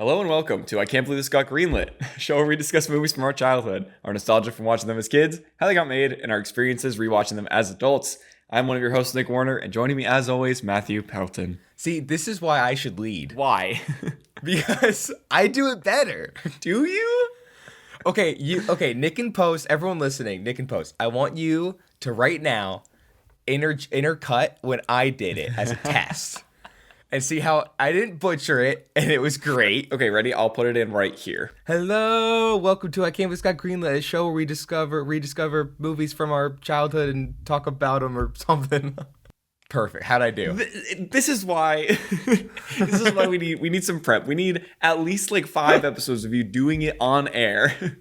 Hello and welcome to I Can't Believe This Got Greenlit, a show where we discuss movies from our childhood, our nostalgia from watching them as kids, how they got made, and our experiences rewatching them as adults. I'm one of your hosts, Nick Warner, and joining me as always, Matthew Pelton. See, this is why I should lead. Why? Because I do it better. Do you? Okay, Nick and Post, everyone listening, Nick and Post, I want you to right now intercut when I did it as a test. And see how I didn't butcher it, and it was great. Okay, ready? I'll put it in right here. Hello, welcome to I Can't Believe This Got Greenlit, a show where we rediscover movies from our childhood and talk about them or something. Perfect. How'd I do? This is why. This is why we need some prep. We need at least like 5 episodes of you doing it on air.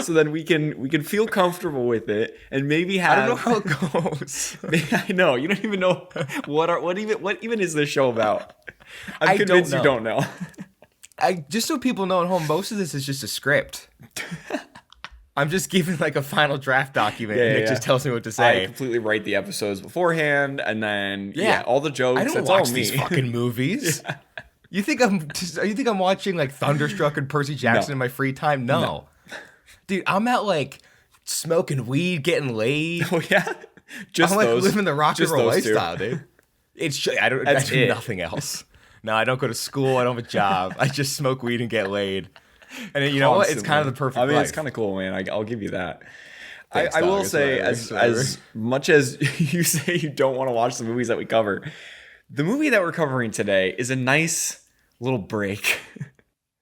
So then we can feel comfortable with it and maybe have. I don't know how it goes. I know you don't even know what even is this show about. I'm convinced you don't know. Just so people know at home, most of this is just a script. I'm just giving like a final draft document, and it just tells me what to say. I completely write the episodes beforehand, and then all the jokes. I don't watch these fucking movies. Yeah. You think I'm watching like Thunderstruck and Percy Jackson in my free time? No. Dude, I'm out like smoking weed, getting laid. Oh yeah, I'm like living the rock and roll lifestyle, dude. I do nothing else. No, I don't go to school. I don't have a job. I just smoke weed and get laid. And you know what? It's kind of the perfect life. It's kind of cool, man. I'll give you that. Thanks, I will say, as much as you say you don't want to watch the movies that we cover, the movie that we're covering today is a nice little break.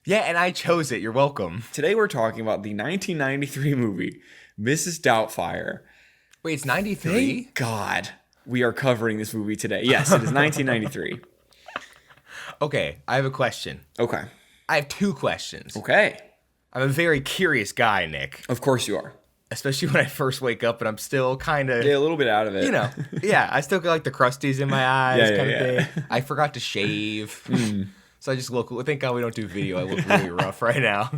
Yeah, and I chose it. You're welcome. Today we're talking about the 1993 movie, Mrs. Doubtfire. Wait, it's 93? Thank God we are covering this movie today. Yes, it is 1993. Okay, I have a question. Okay. I have 2 questions. Okay. I'm a very curious guy, Nick. Of course you are. Especially when I first wake up and I'm still kind of... Yeah, a little bit out of it. You know. Yeah, I still got like the crusties in my eyes kind of thing. I forgot to shave. So I just look... Thank God we don't do video. I look really rough right now.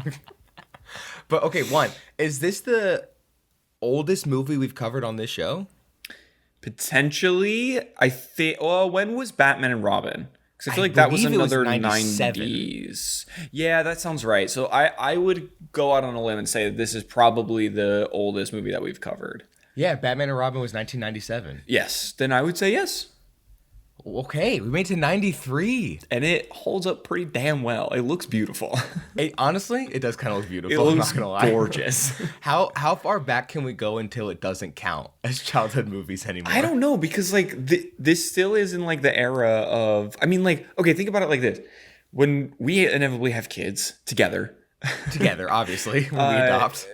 But okay, is this the oldest movie we've covered on this show? Potentially. I think... Well, when was Batman and Robin? Because I feel like that was another 90s. Yeah, that sounds right. So I would go out on a limb and say that this is probably the oldest movie that we've covered. Yeah, Batman and Robin was 1997. Yes. Then I would say yes. Okay, we made it to 93. And it holds up pretty damn well. It looks beautiful. Honestly, it does kind of look beautiful. It looks I'm not gonna lie. Gorgeous. How far back can we go until it doesn't count as childhood movies anymore? I don't know, because like this still is in like the era of, I mean, like, okay, think about it like this. When we inevitably have kids together, obviously, when we adopt,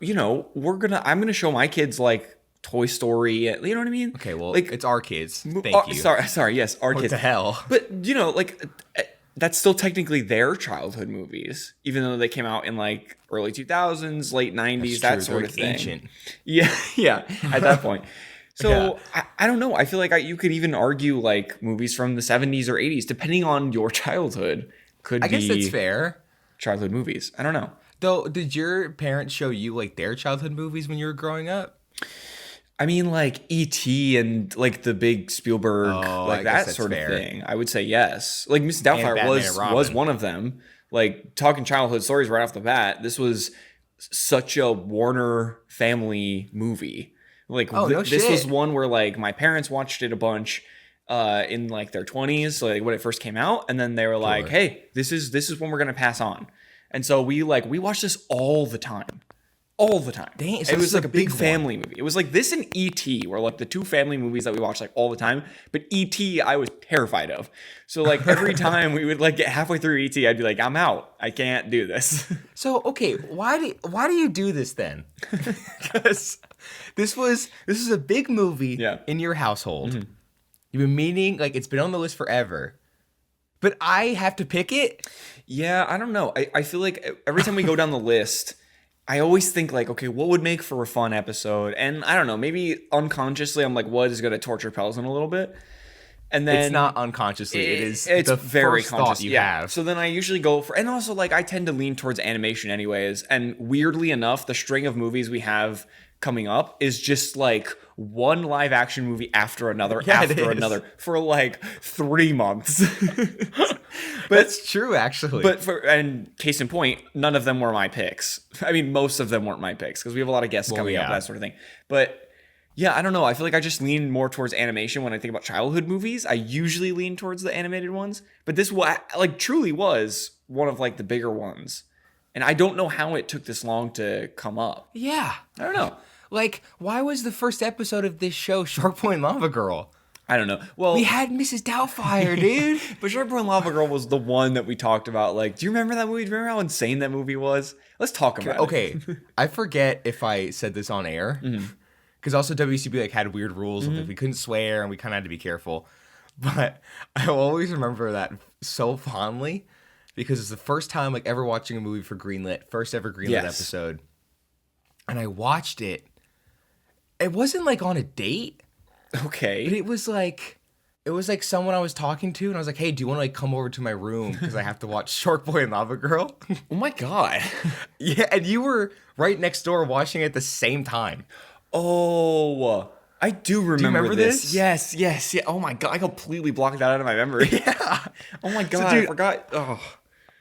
you know, I'm gonna show my kids like Toy Story, you know what I mean? Okay, well, like, it's our kids. Thank you. Sorry, yes, our kids. What the hell? But, you know, like, that's still technically their childhood movies, even though they came out in, like, early 2000s, late 90s, that sort of thing. Ancient. Yeah, at that point. So, I don't know. I feel like you could even argue, like, movies from the 70s or 80s, depending on your childhood, I guess that's fair. Childhood movies. I don't know. Though, did your parents show you, like, their childhood movies when you were growing up? I mean, like E.T. and like the big Spielberg, like that sort of thing. I would say yes. Like Mrs. Doubtfire was one of them. Like talking childhood stories right off the bat. This was such a Warner family movie. Like this was one where like my parents watched it a bunch in like their 20s, like when it first came out, and then they were like, "Hey, this is when we're gonna pass on." And so we watched this all the time. All the time. Dang, so it was like a big family movie. It was like this and E.T. were like the 2 family movies that we watched like all the time. But E.T. I was terrified of. So like every time we would like get halfway through E.T., I'd be like, I'm out. I can't do this. So okay, why do you do this then? Because this is a big movie in your household. Mm-hmm. You've been meaning, like, it's been on the list forever. But I have to pick it? Yeah, I don't know. I feel like every time we go down the list, I always think like, okay, what would make for a fun episode? And I don't know, maybe unconsciously I'm like, what is going to torture Pelton a little bit? And then it's not unconsciously. It's the very first thought you have. So then I usually go for, and also like I tend to lean towards animation anyways. And weirdly enough, the string of movies we have coming up is just like one live action movie after another for like 3 months. But it's true, actually. And case in point, none of them were my picks. I mean, most of them weren't my picks because we have a lot of guests coming up, that sort of thing. But yeah, I don't know. I feel like I just lean more towards animation when I think about childhood movies. I usually lean towards the animated ones, but this like truly was one of like the bigger ones. And I don't know how it took this long to come up. Yeah. I don't know. Like, why was the first episode of this show Shark Boy and Lava Girl? I don't know. Well, we had Mrs. Doubtfire, dude. But Shark Boy and Lava Girl was the one that we talked about. Like, do you remember that movie? Do you remember how insane that movie was? Let's talk about it. Okay. I forget if I said this on air. Because also WCB like had weird rules. Like, we couldn't swear and we kind of had to be careful. But I always remember that so fondly because it's the first time like ever watching a movie for Greenlit. First ever Greenlit episode. And I watched it. It wasn't like on a date. Okay. But it was like someone I was talking to, and I was like, "Hey, do you want to like come over to my room because I have to watch Shark Boy and Lava Girl?" Oh my god. Yeah, and you were right next door watching it at the same time. Oh, I do remember this. Yes. Yeah. Oh my god, I completely blocked that out of my memory. Yeah. Oh my god, dude, I forgot. Oh.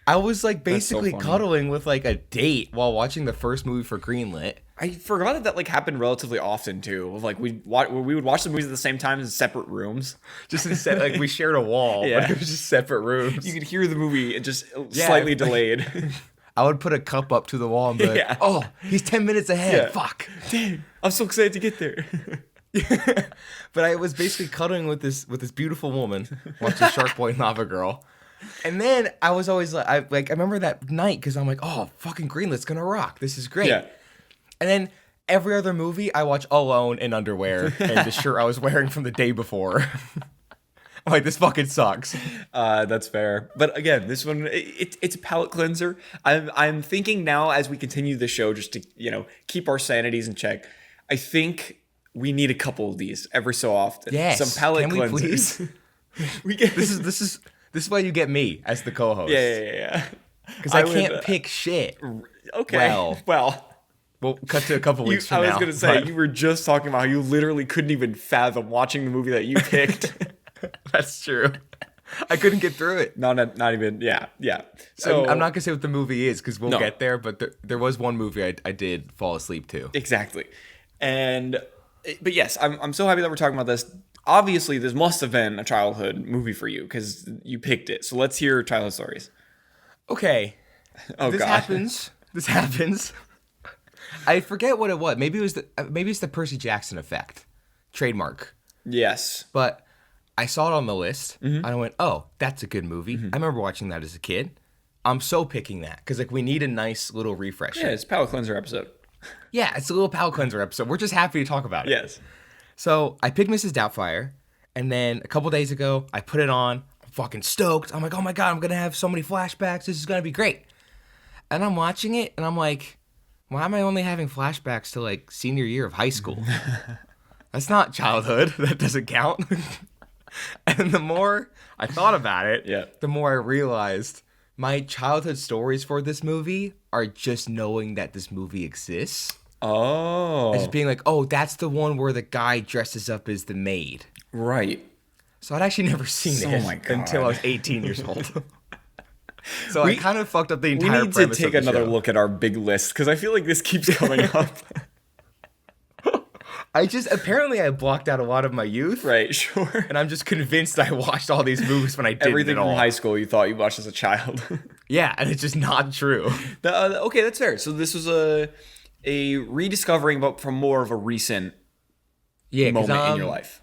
I was like basically cuddling with like a date while watching the first movie for Greenlit. I forgot that like happened relatively often too. Of like we would watch the movies at the same time in separate rooms. Just instead, like we shared a wall, but it was just separate rooms. You could hear the movie just slightly delayed. I would put a cup up to the wall and be like, "Oh, he's 10 minutes ahead. Yeah. Fuck, dude, I'm so excited to get there." But I was basically cuddling with this beautiful woman watching Shark Boy and Lava Girl. And then I was always like, I remember that night because I'm like, oh, fucking Greenlit's gonna rock. This is great. Yeah. And then every other movie I watch alone in underwear and the shirt I was wearing from the day before. I'm like, this fucking sucks. That's fair. But again, this one, it's a palate cleanser. I'm thinking now as we continue the show, just to keep our sanities in check. I think we need a couple of these every so often. Yes. Some palate cleansers. We get This is why you get me as the co-host. Yeah. Because I can't pick shit. Okay. Well, we'll cut to a couple weeks from now. I was going to say, you were just talking about how you literally couldn't even fathom watching the movie that you picked. That's true. I couldn't get through it. Not even, yeah. So I'm not going to say what the movie is because we'll get there, but there was one movie I did fall asleep to. Exactly. But yes, I'm so happy that we're talking about this. Obviously, this must have been a childhood movie for you because you picked it. So let's hear childhood stories. Okay. Oh, this God. This happens. I forget what it was. Maybe it's the Percy Jackson effect. Trademark. Yes. But I saw it on the list. And I went, oh, that's a good movie. I remember watching that as a kid. I'm so picking that because like we need a nice little refresher. Yeah, it's a palate cleanser episode. Yeah, it's a little palate cleanser episode. We're just happy to talk about it. Yes. So I picked Mrs. Doubtfire, and then a couple days ago, I put it on. I'm fucking stoked. I'm like, oh my God, I'm going to have so many flashbacks. This is going to be great. And I'm watching it, and I'm like, why am I only having flashbacks to like senior year of high school? That's not childhood. That doesn't count. And the more I thought about it, the more I realized my childhood stories for this movie are just knowing that this movie exists. Oh. And just being like, oh, that's the one where the guy dresses up as the maid. Right. So I'd actually never seen it until I was 18 years old. So I kind of fucked up the entire premise. We need to take another look at our big list because I feel like this keeps coming up. Apparently I blocked out a lot of my youth. Right, sure. And I'm just convinced I watched all these movies when I didn't Everything at all. from high school you thought you watched as a child. Yeah, and it's just not true. Okay, that's fair. So this was a rediscovering, but from more of a recent moment in your life.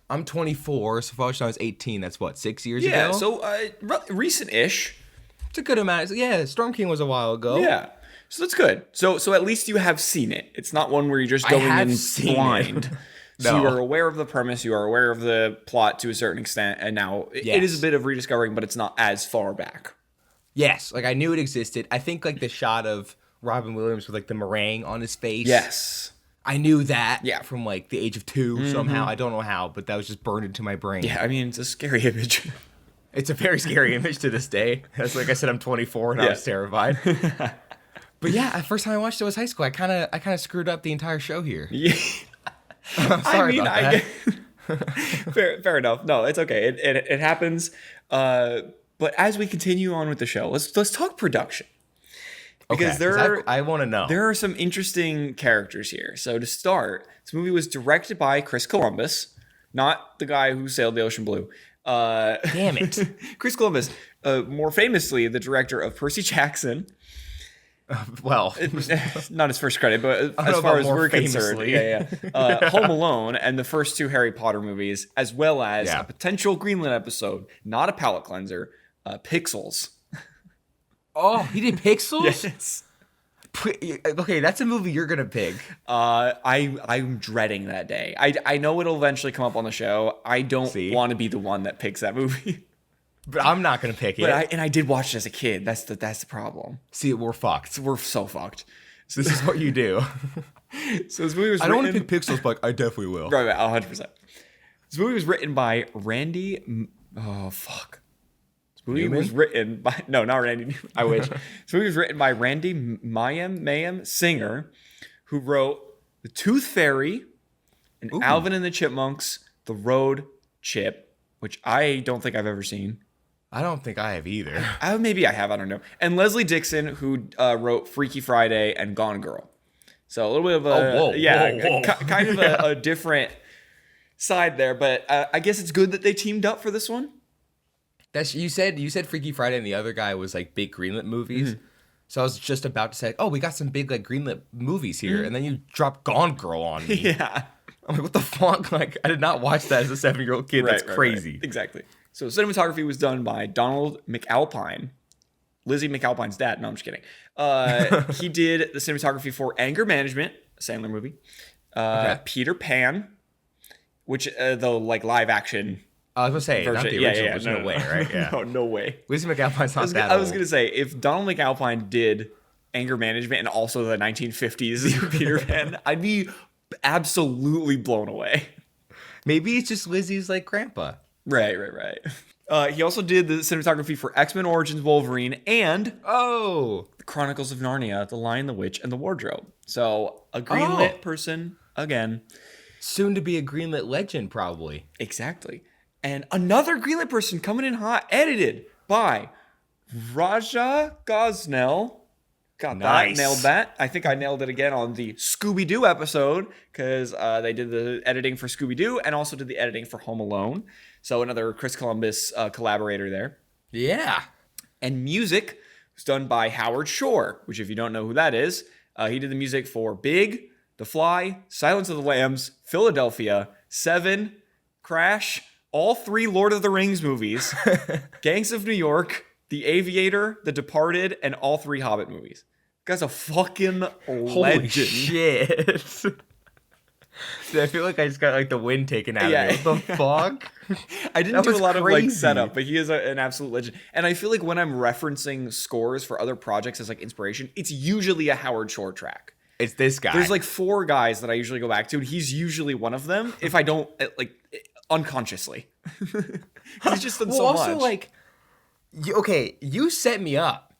I'm 24, so if I was 18, that's what, 6 years ago? Yeah, so recent-ish. It's a good amount. Yeah, Storm King was a while ago. Yeah, so that's good. So at least you have seen it. It's not one where you're just going in blind. No. So you are aware of the premise, you are aware of the plot to a certain extent, and now it is a bit of rediscovering, but it's not as far back. Yes, like I knew it existed. I think like the shot of Robin Williams with like the meringue on his face. Yes. I knew that Yeah. from like the age of 2 somehow. I don't know how, but that was just burned into my brain. Yeah, I mean, it's a scary image. It's a very scary image to this day. As like I said, I'm 24 and I was terrified. But yeah, the first time I watched it was high school. I kind of screwed up the entire show here. Yeah. I'm sorry about that. Fair enough. No, it's okay. It happens. But as we continue on with the show, let's talk production. Because I want to know. There are some interesting characters here. So to start, this movie was directed by Chris Columbus, not the guy who sailed the ocean blue. Damn it. Chris Columbus, more famously the director of Percy Jackson. Well, not his first credit, but as far as we're concerned, Home Alone and the first 2 Harry Potter movies, as well as a potential Greenlit episode, not a palate cleanser, Pixels. Oh, he did Pixels? Yes. Okay, that's a movie you're gonna pick. I'm dreading that day. I know it'll eventually come up on the show. I don't want to be the one that picks that movie. But I'm not gonna pick it. I did watch it as a kid. That's the problem. See, we're fucked. We're so fucked. So this is what you do. So this movie was. I don't want to pick Pixels, but I definitely will. Right, 100%. This movie was written by Randy. Oh fuck. This movie was written by not Randy. I wish. This movie was written by Randy Mayhem Singer, who wrote The Tooth Fairy and Alvin and the Chipmunks, The Road Chip, which I don't think I've ever seen. I don't think I have either. Maybe I have. I don't know. And Leslie Dixon, who wrote Freaky Friday and Gone Girl. So a little bit of a kind of a different side there. But I guess it's good that they teamed up for this one. You said Freaky Friday and the other guy was like big Greenlit movies. Mm-hmm. So I was just about to say, we got some big like Greenlit movies here, and then you dropped Gone Girl on me. Yeah. I'm like, what the fuck? Like, I did not watch that as a 7-year-old kid. That's crazy. Right. Exactly. So cinematography was done by Donald McAlpine, Lizzie McAlpine's dad. No, I'm just kidding. He did the cinematography for Anger Management, a Sandler movie. Peter Pan, which the like live action. I was gonna say version. Not the original. There's no way, right? Yeah. No way. Lizzie McAlpine's not that old. I was gonna say if Donald McAlpine did Anger Management and also the 1950s Peter Pan, I'd be absolutely blown away. Maybe it's just Lizzie's like grandpa. Right. He also did the cinematography for X-Men Origins Wolverine and The Chronicles of Narnia, The Lion, the Witch, and the Wardrobe. So a Greenlit person again. Soon to be a Greenlit legend, probably. Exactly. And another Greenlit person coming in hot, edited by Raja Gosnell. Got nice. That. Nailed that. I think I nailed it again on the Scooby-Doo episode because they did the editing for Scooby-Doo and also did the editing for Home Alone. So another Chris Columbus collaborator there. Yeah. And music was done by Howard Shore, which if you don't know who that is, he did the music for Big, The Fly, Silence of the Lambs, Philadelphia, Seven, Crash, all 3 Lord of the Rings movies, Gangs of New York, The Aviator, The Departed, and all 3 Hobbit movies. Guy's a fucking legend. Holy shit. Dude, I feel like I just got like the wind taken out of me. What the fuck? I didn't do a lot of like setup, but he is an absolute legend. And I feel like when I'm referencing scores for other projects as like inspiration, it's usually a Howard Shore track. It's this guy. There's like 4 guys that I usually go back to, and he's usually one of them. If I don't like unconsciously, he's just done so much. Also, like, you set me up.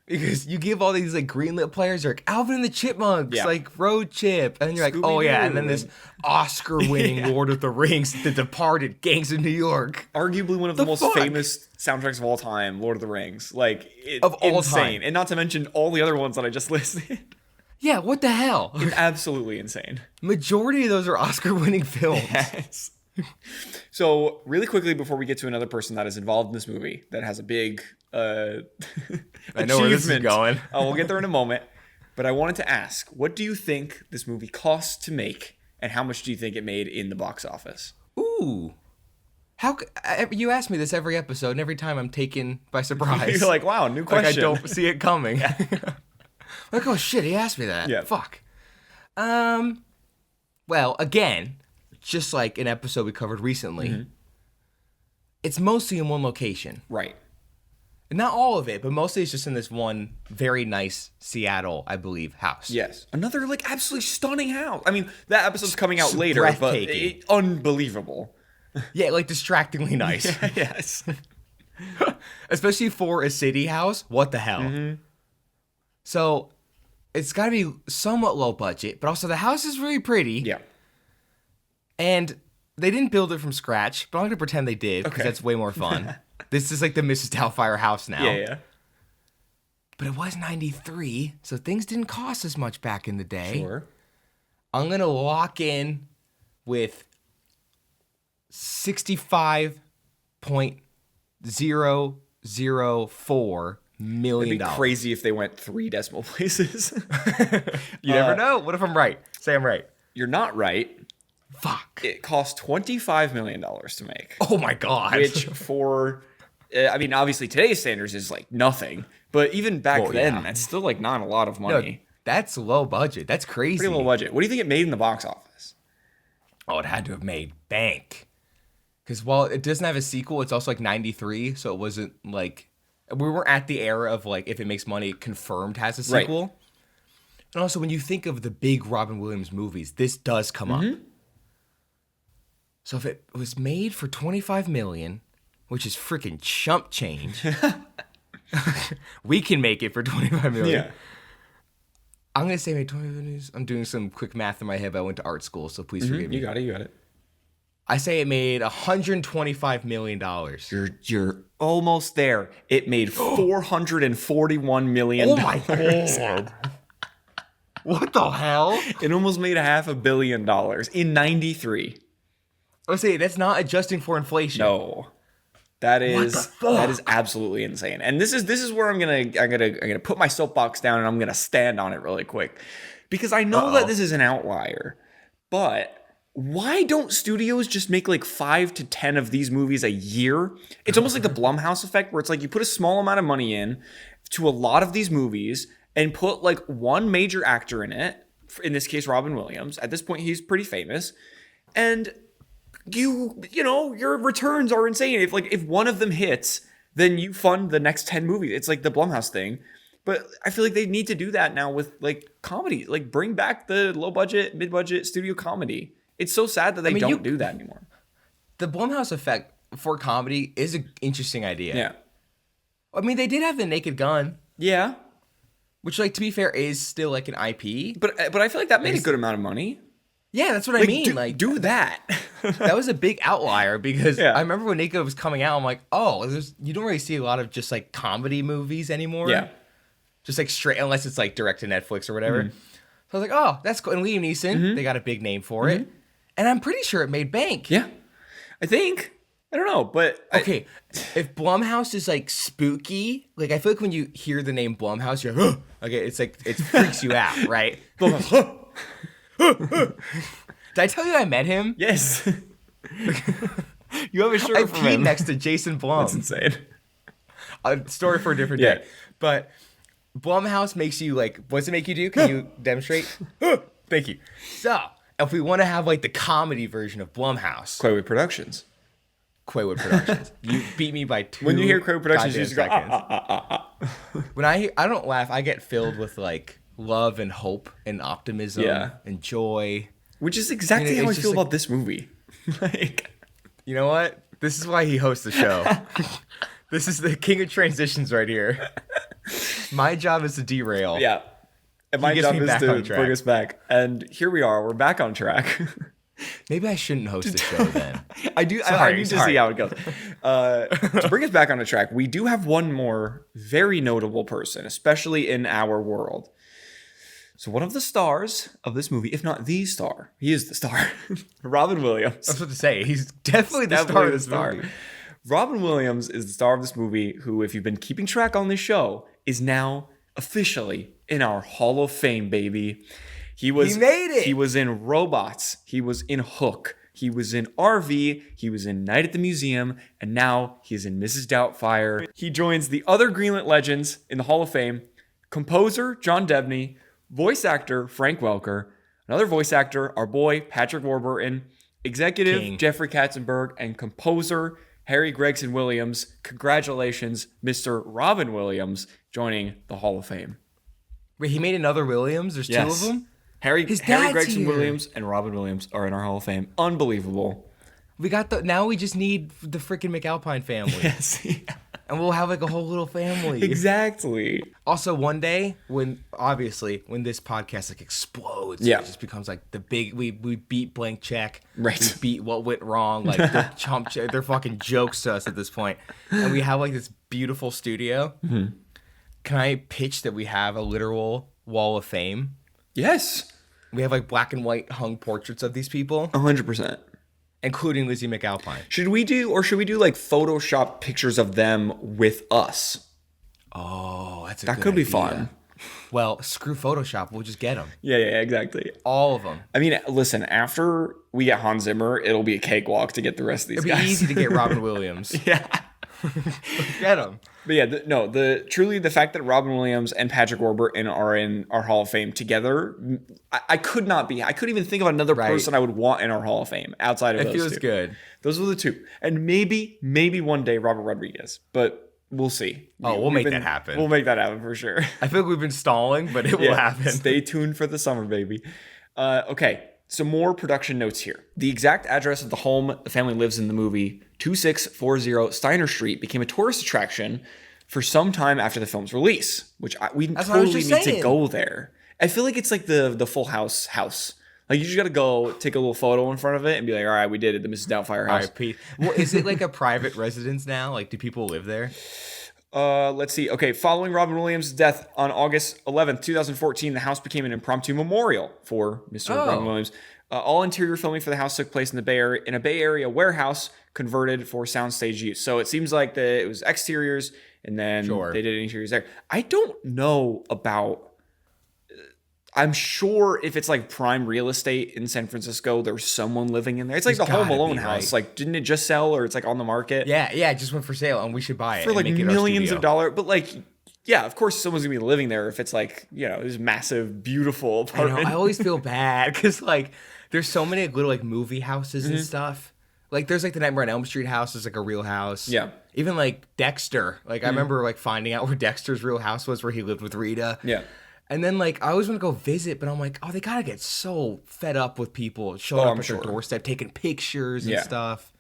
Because you give all these like Greenlit players, you're like Alvin and the Chipmunks, like Road Chip, and then you're like, Scooby-Doo. And then this Oscar-winning Lord of the Rings, The Departed, Gangs of New York, arguably one of the most famous soundtracks of all time, Lord of the Rings, like of all insane, time, and not to mention all the other ones that I just listed. Yeah, what the hell? It's absolutely insane. Majority of those are Oscar-winning films. Yes. So really quickly before we get to another person that is involved in this movie that has a big I know where this is going. We'll get there in a moment. But I wanted to ask, what do you think this movie cost to make, and how much do you think it made in the box office? Ooh. You ask me this every episode, and every time I'm taken by surprise. You're like, wow, new question. Like I don't see it coming. Like, oh shit, he asked me that. Yeah. Fuck. Well, again, just like an episode we covered recently, it's mostly in one location. Right. Not all of it, but mostly it's just in this one very nice Seattle, I believe, house. Yes. Another, like, absolutely stunning house. I mean, that episode's coming out later, but unbelievable. Yeah, like, distractingly nice. Yes. Especially for a city house. What the hell? Mm-hmm. So, it's got to be somewhat low budget, but also the house is really pretty. Yeah. And they didn't build it from scratch, but I'm going to pretend they did, because that's way more fun. This is like the Mrs. Doubtfire house now. Yeah. But it was 93, so things didn't cost as much back in the day. Sure. I'm going to lock in with $65.004 million. It'd be crazy if they went 3 decimal places. You never know. What if I'm right? Say I'm right. You're not right. Fuck. It cost $25 million to make. Oh my God. Which for, I mean, obviously today's standards is like nothing. But even back then, that's still like not a lot of money. No, that's low budget. That's crazy. Pretty low budget. What do you think it made in the box office? Oh, it had to have made bank. Because while it doesn't have a sequel, it's also like 93. So it wasn't like, we weren't at the era of like, if it makes money, it confirmed has a sequel. Right. And also when you think of the big Robin Williams movies, this does come up. So if it was made for $25 million, which is freaking chump change, we can make it for $25 million. Yeah. I'm going to say maybe 20 million. I'm doing some quick math in my head, but I went to art school, so please forgive me. You got it. I say it made $125 million. You're almost there. It made $441 million. Oh my God. What the hell? It almost made $500 million in 93. I would say that's not adjusting for inflation. No. That is absolutely insane. And this is where I'm gonna put my soapbox down and I'm gonna stand on it really quick. Because I know that this is an outlier, but why don't studios just make like 5 to 10 of these movies a year? It's almost like the Blumhouse effect, where it's like you put a small amount of money in to a lot of these movies and put like one major actor in it. In this case, Robin Williams. At this point, he's pretty famous. And you know, your returns are insane. If one of them hits, then you fund the next 10 movies. It's like the Blumhouse thing. But I feel like they need to do that now with like comedy. Like bring back the low budget, mid budget studio comedy. It's so sad that they don't do that anymore. The Blumhouse effect for comedy is an interesting idea. Yeah. I mean, they did have The Naked Gun. Yeah. Which, like, to be fair, is still like an IP. But I feel like that made a good amount of money. Yeah, that's what I mean. Do that. That was a big outlier because I remember when Naked was coming out, I'm like, oh, you don't really see a lot of just like comedy movies anymore. Yeah. Just like straight, unless it's like direct to Netflix or whatever. So I was like, oh, that's cool. And Liam Neeson, they got a big name for it. And I'm pretty sure it made bank. Yeah. I think. I don't know, but... Okay, if Blumhouse is like spooky, like I feel like when you hear the name Blumhouse, you're like, okay, it's like, it freaks you out, right? Blumhouse. Did I tell you I met him? Yes. You have a shirt from him. I peed next to Jason Blum. That's insane. A story for a different day. But Blumhouse makes you like, what does it make you do? Can you demonstrate? Thank you. So, if we want to have like the comedy version of Blumhouse. Quaywood Productions. You beat me by 2 When you hear Quaywood Productions, you just go, When I don't laugh, I get filled with like love and hope and optimism and joy. Which is exactly how I feel about this movie. Like, you know what? This is why he hosts the show. This is the king of transitions right here. My job is to derail. Yeah. And my job is to bring us back. And here we are. We're back on track. Maybe I shouldn't host the show then. I need to see how it goes. To bring us back on the track, we do have one more very notable person, especially in our world. So one of the stars of this movie, if not the star, he is the star, Robin Williams. I was about to say, he's definitely the star of this movie. Robin Williams is the star of this movie who, if you've been keeping track on this show, is now officially in our Hall of Fame, baby. He made it. He was in Robots. He was in Hook. He was in RV. He was in Night at the Museum. And now he's in Mrs. Doubtfire. He joins the other Greenlit legends in the Hall of Fame. Composer John Debney. Voice actor Frank Welker. Another voice actor, our boy Patrick Warburton. Executive Jeffrey Katzenberg. And composer Harry Gregson Williams, congratulations, Mr. Robin Williams, joining the Hall of Fame. Wait, he made another Williams? There's two of them? Harry Gregson Williams and Robin Williams are in our Hall of Fame. Unbelievable. Now we just need the freaking McAlpine family. Yes. Yeah. And we'll have like a whole little family. Exactly. Also, one day when this podcast like explodes, it just becomes like the big we beat Blank Check. Right. We beat What Went Wrong. Like they're fucking jokes to us at this point. And we have like this beautiful studio. Mm-hmm. Can I pitch that we have a literal wall of fame? Yes. We have like black and white hung portraits of these people. 100%. Including Lizzie McAlpine. Should we do like Photoshop pictures of them with us? Oh, that's that could be fun. Well, screw Photoshop. We'll just get them. Yeah, exactly. All of them. I mean, listen, after we get Hans Zimmer, it'll be a cakewalk to get the rest of these guys. It'll be easy to get Robin Williams. Yeah. Get him. But yeah, truly the fact that Robin Williams and Patrick Warburton are in our Hall of Fame together, I couldn't even think of another person I would want in our Hall of Fame outside of those two. It feels good. Those were the two. And maybe one day Robert Rodriguez, but we'll see. We'll make that happen. We'll make that happen for sure. I feel like we've been stalling, but it will happen. Stay tuned for the summer, baby. Okay. Some more production notes here. The exact address of the home the family lives in the movie, 2640 Steiner Street, became a tourist attraction for some time after the film's release, which we totally need to go there. I feel like it's like the Full House house. Like you just got to go take a little photo in front of it and be like, all right, we did it. The Mrs. Doubtfire house. R.I.P. Well, is it like a private residence now? Like, do people live there? Let's see. Okay, following Robin Williams' death on August 11th, 2014, the house became an impromptu memorial for Mr. Robin Williams. All interior filming for the house took place in a Bay Area warehouse converted for soundstage use. So it seems like it was exteriors, and then they did interiors there. I don't know about. I'm sure if it's like prime real estate in San Francisco, there's someone living in there. It's like the Home Alone house. Like, didn't it just sell, or it's like on the market? Yeah, it just went for sale, and we should buy it for like millions of dollars. But like, yeah, of course, someone's gonna be living there if it's like this massive, beautiful apartment. I always feel bad because like there's so many little like movie houses and stuff. Like there's like the Nightmare on Elm Street house is like a real house. Yeah. Even like Dexter. Like I remember like finding out where Dexter's real house was, where he lived with Rita. Yeah. And then, like, I always want to go visit, but I'm like, they got to get so fed up with people showing up at their doorstep, taking pictures and stuff.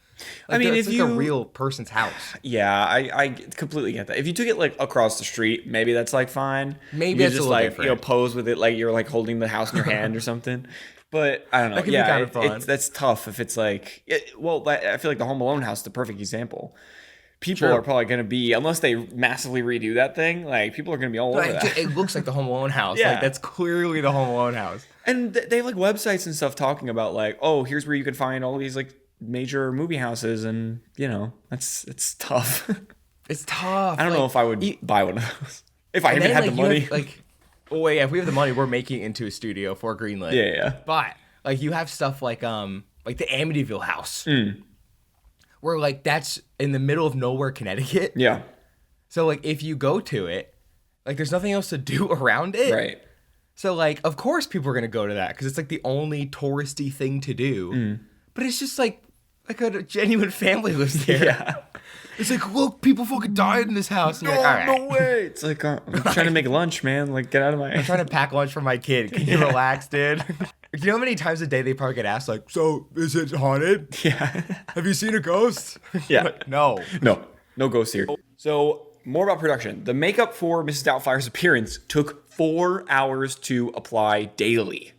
Like, I mean, it's like a real person's house. Yeah, I completely get that. If you took it, like, across the street, maybe that's, like, fine. Maybe it's just, like, different. Pose with it like you're, like, holding the house in your hand or something. But, I don't know. That could be kind of fun. That's tough if it's, like... I feel like the Home Alone house is the perfect example. People are probably going to be, unless they massively redo that thing, like, people are going to be all over that. It looks like the Home Alone house. Yeah. Like, that's clearly the Home Alone house. And they have, like, websites and stuff talking about, like, here's where you can find all these, like, major movie houses, and, it's tough. It's tough. I don't know if I would buy one of those. If I even had the money. If we have the money, we're making it into a studio for Greenlit. Yeah. But, like, you have stuff like the Amityville house. Where, like, that's in the middle of nowhere, Connecticut. Yeah. So, like, if you go to it, like, there's nothing else to do around it. Right. So, like, of course people are going to go to that because it's, like, the only touristy thing to do. But it's just, like a genuine family lives there. Yeah. It's like, look, people fucking died in this house. And no way. It's like, I'm trying to make lunch, man. Like, get out of my... I'm trying to pack lunch for my kid. Can you relax, dude? You know how many times a day they probably get asked, like, so, is it haunted? Yeah. Have you seen a ghost? Yeah. Like, no. No ghosts here. So, more about production. The makeup for Mrs. Doubtfire's appearance took 4 hours to apply daily.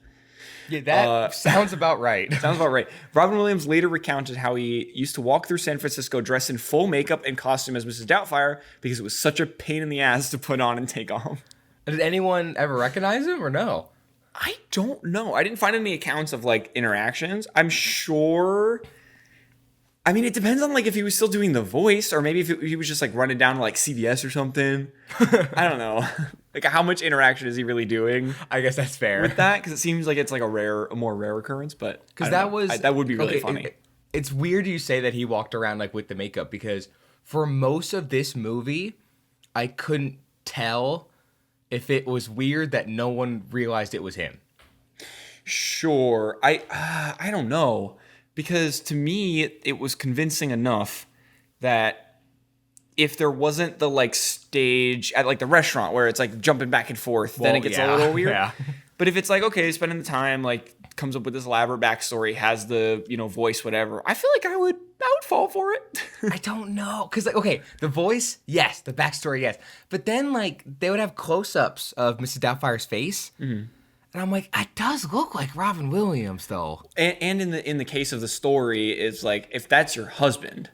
Yeah, that sounds about right. Sounds about right. Robin Williams later recounted how he used to walk through San Francisco dressed in full makeup and costume as Mrs. Doubtfire because it was such a pain in the ass to put on and take off. Did anyone ever recognize him or no? I don't know. I didn't find any accounts of, like, interactions. I'm sure... I mean, it depends on, like, if he was still doing the voice or maybe if he was just, like, running down to, like, CVS or something. I don't know. Like, how much interaction is he really doing? I guess that's fair. With that? Because it seems like it's, like, a more rare occurrence, but... Because that would be really funny. It's weird you say that he walked around, like, with the makeup because for most of this movie, I couldn't tell... if it was weird that no one realized it was him. Sure. I don't know. Because to me, it was convincing enough that if there wasn't the like stage at like the restaurant where it's like jumping back and forth, then it gets a little weird. Yeah. But if it's like, okay, spending the time, like comes up with this elaborate backstory, has the, voice, whatever, I feel like I would fall for it. I don't know. Because, like, okay, the voice, yes. The backstory, yes. But then, like, they would have close-ups of Mrs. Doubtfire's face. Mm-hmm. And I'm like, it does look like Robin Williams, though. And in the case of the story, it's like, if that's your husband.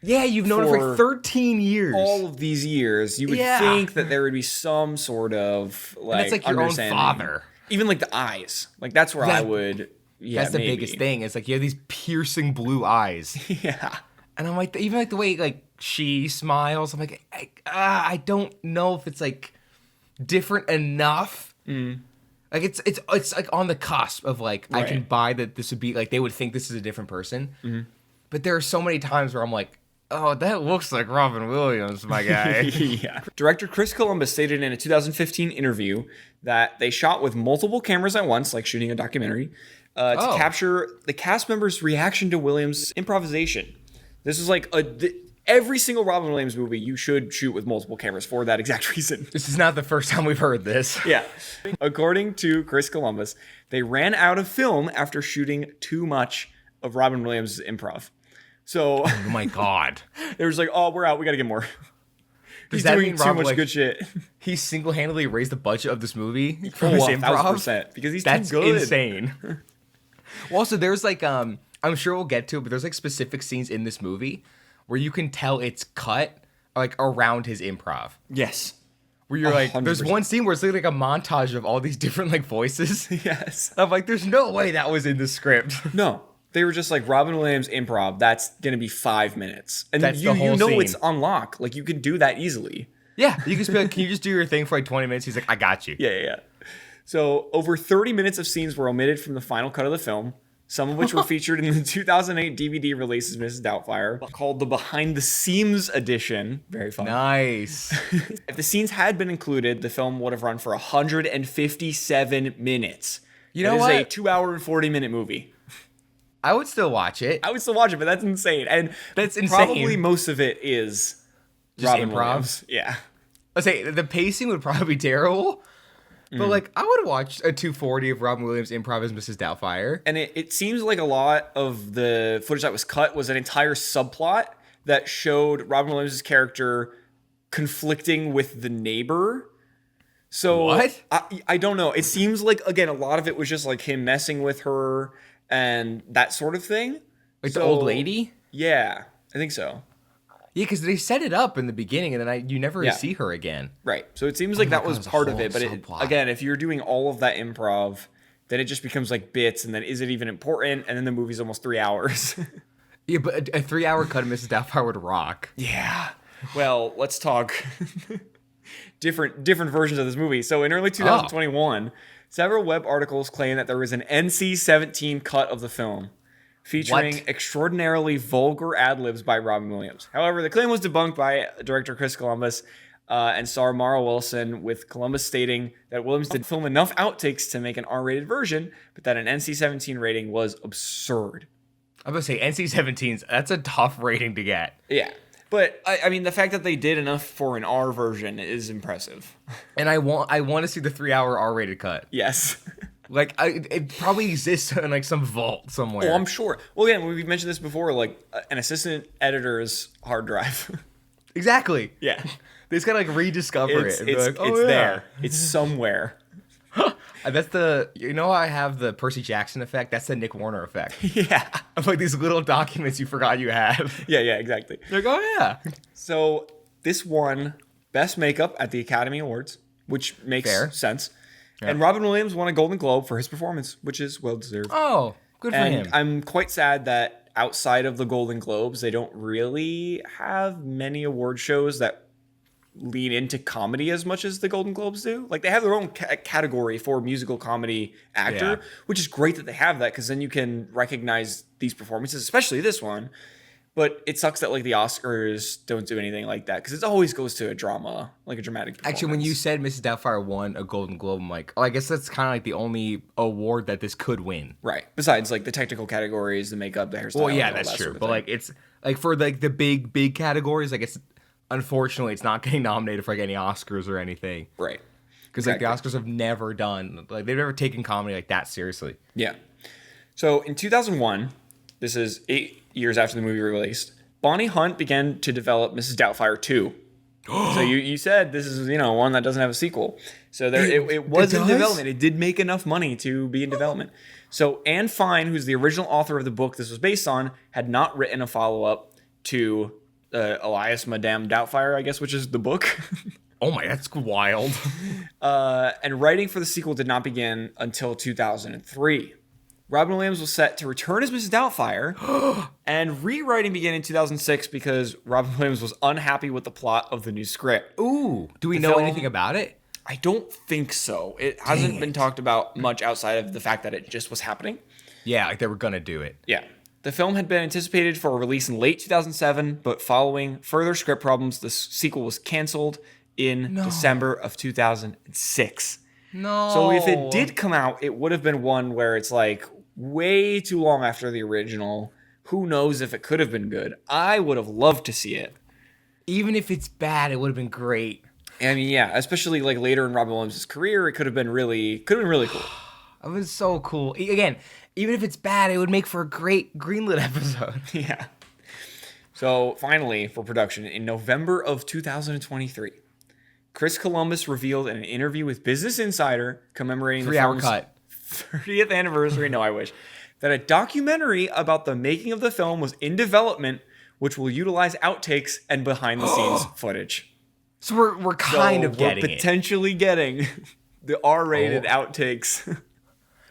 Yeah, you've known him for 13 years. All of these years, you would think that there would be some sort of, like, and it's like your own father. Even, like, the eyes. Like, that's where I would... Yeah, that's the biggest thing. It's like you have these piercing blue eyes. Yeah. And I'm like, even like the way like she smiles, I'm like, I don't know if it's like different enough. Mm. Like it's like on the cusp of like, right. I can buy that this would be like, they would think this is a different person. Mm-hmm. But there are so many times where I'm like, oh, that looks like Robin Williams, my guy. Yeah. Director Chris Columbus stated in a 2015 interview that they shot with multiple cameras at once, like shooting a documentary, to capture the cast members' reaction to Williams' improvisation. This is like every single Robin Williams movie you should shoot with multiple cameras for that exact reason. This is not the first time we've heard this. Yeah. According to Chris Columbus, they ran out of film after shooting too much of Robin Williams' improv. So, oh my God. They were just like, oh, we're out. We got to get more. He's doing too much good shit. He single-handedly raised the budget of this movie from his improv? 1,000%. Because he's too good. That's insane. Well, also, there's like, I'm sure we'll get to it, but there's like specific scenes in this movie where you can tell it's cut like around his improv. Yes. Where you're 100%. Like, there's one scene where it's like a montage of all these different like voices. Yes. I'm like, there's no way that was in the script. No. They were just like, Robin Williams improv, that's going to be 5 minutes. And that's the whole scene. It's on lock. Like, you can do that easily. Yeah. You can just be like, can you just do your thing for like 20 minutes? He's like, I got you. Yeah. So, over 30 minutes of scenes were omitted from the final cut of the film, some of which were featured in the 2008 DVD release of Mrs. Doubtfire, called the Behind the Seams edition. Very fun. Nice. If the scenes had been included, the film would have run for 157 minutes. You know what? It is a 2-hour and 40-minute movie. I would still watch it. But that's insane. And that's insane. Probably most of it is just Robin improv. Williams. Yeah. Let's say the pacing would probably be terrible. But like, I would watch a 240 of Robin Williams improv as Mrs. Doubtfire. And it seems like a lot of the footage that was cut was an entire subplot that showed Robin Williams' character conflicting with the neighbor. So what? I don't know. It seems like, again, a lot of it was just like him messing with her and that sort of thing. Like the old lady? Yeah, I think so. Yeah, because they set it up in the beginning, and then you never see her again. Right. So it seems like that was part of it. But again, if you're doing all of that improv, then it just becomes like bits, and then is it even important? And then the movie's almost 3 hours. Yeah, but a 3-hour cut of Mrs. Doubtfire would rock. Yeah. Well, let's talk different versions of this movie. So in early 2021, several web articles claim that there was an NC-17 cut of the film, featuring extraordinarily vulgar ad-libs by Robin Williams. However, the claim was debunked by director Chris Columbus and star Mara Wilson, with Columbus stating that Williams did film enough outtakes to make an R-rated version, but that an NC-17 rating was absurd. I'm going to say NC-17s, that's a tough rating to get. Yeah. But, I mean, the fact that they did enough for an R version is impressive. And I want to see the 3-hour R-rated cut. Yes. Like, it probably exists in, like, some vault somewhere. Oh, I'm sure. Well, again, we've mentioned this before, like, an assistant editor's hard drive. Exactly. Yeah. They just gotta, like, rediscover it. It's there. It's somewhere. That's the... You know how I have the Percy Jackson effect? That's the Nick Warner effect. Yeah. Of, like, these little documents you forgot you have. Yeah, exactly. They're like, oh, yeah. So, this won Best Makeup at the Academy Awards, which makes sense. Yeah. And Robin Williams won a Golden Globe for his performance, which is well-deserved. Oh, good for him. I'm quite sad that outside of the Golden Globes, they don't really have many award shows that lean into comedy as much as the Golden Globes do. Like, they have their own category for musical comedy actor, which is great that they have that, because then you can recognize these performances, especially this one. But it sucks that, like, the Oscars don't do anything like that, because it always goes to a drama, like a dramatic performance. Actually, when you said Mrs. Doubtfire won a Golden Globe, I'm like, oh, I guess that's kind of like the only award that this could win. Right. Besides, like, the technical categories, the makeup, the hairstyle. Well, yeah, that's true. But, like, it's Like for like the big categories, like unfortunately it's not getting nominated for like any Oscars or anything. Right. Because like the Oscars have never done, like they've never taken comedy like that seriously. Yeah. So in 2001, this is 8 years after the movie released, Bonnie Hunt began to develop Mrs. Doubtfire 2. So you said this is, one that doesn't have a sequel. So it was in development. It did make enough money to be in development. So Anne Fine, who's the original author of the book this was based on, had not written a follow-up to Elias Madame Doubtfire, I guess, which is the book. Oh my, that's wild. And writing for the sequel did not begin until 2003. Robin Williams was set to return as Mrs. Doubtfire, and rewriting began in 2006 because Robin Williams was unhappy with the plot of the new script. Ooh, do we know anything about it? I don't think so. It hasn't been talked about much outside of the fact that it just was happening. Yeah, like they were going to do it. Yeah. The film had been anticipated for a release in late 2007, but following further script problems, the sequel was canceled in December of 2006. No. So if it did come out, it would have been one where it's like way too long after the original. Who knows if it could have been good? I would have loved to see it. Even if it's bad, it would have been great. I mean, yeah, especially like later in Robin Williams' career, it could have been really cool. It was so cool. Again, even if it's bad, it would make for a great Greenlit episode. Yeah. So finally, for production, in November of 2023, Chris Columbus revealed in an interview with Business Insider commemorating the film's 30th anniversary, no, I wish, that a documentary about the making of the film was in development, which will utilize outtakes and behind-the-scenes footage. So we're kind of getting potentially getting the R-rated outtakes.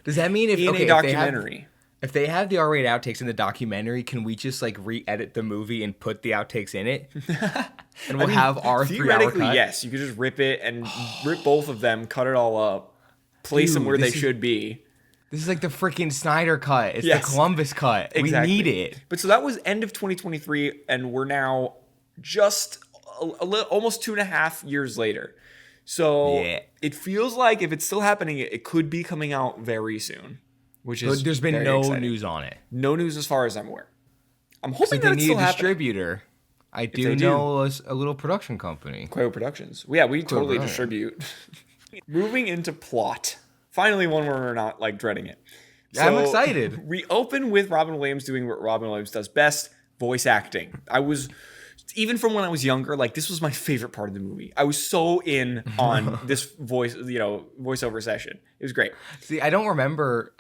Does that mean if a documentary? If they have the R-rated outtakes in the documentary, can we just like re-edit the movie and put the outtakes in it? And we'll have our 3-hour cut? Yes. You could just rip it and rip both of them, cut it all up, place them where they should be. This is like the freaking Snyder cut. It's the Columbus cut. Exactly. We need it. But so that was end of 2023, and we're now just almost 2.5 years later. So it feels like if it's still happening, it could be coming out very soon. Which is there's been no exciting. News on it. No news as far as I'm aware. I'm hoping that it's still happening. They need a distributor. I do know a little production company. Quaywood Productions. Yeah, we totally distribute. Moving into plot. Finally, one where we're not like dreading it. So, I'm excited. We open with Robin Williams doing what Robin Williams does best, voice acting. Even from when I was younger, like this was my favorite part of the movie. I was so in on this voiceover session. It was great. See, I don't remember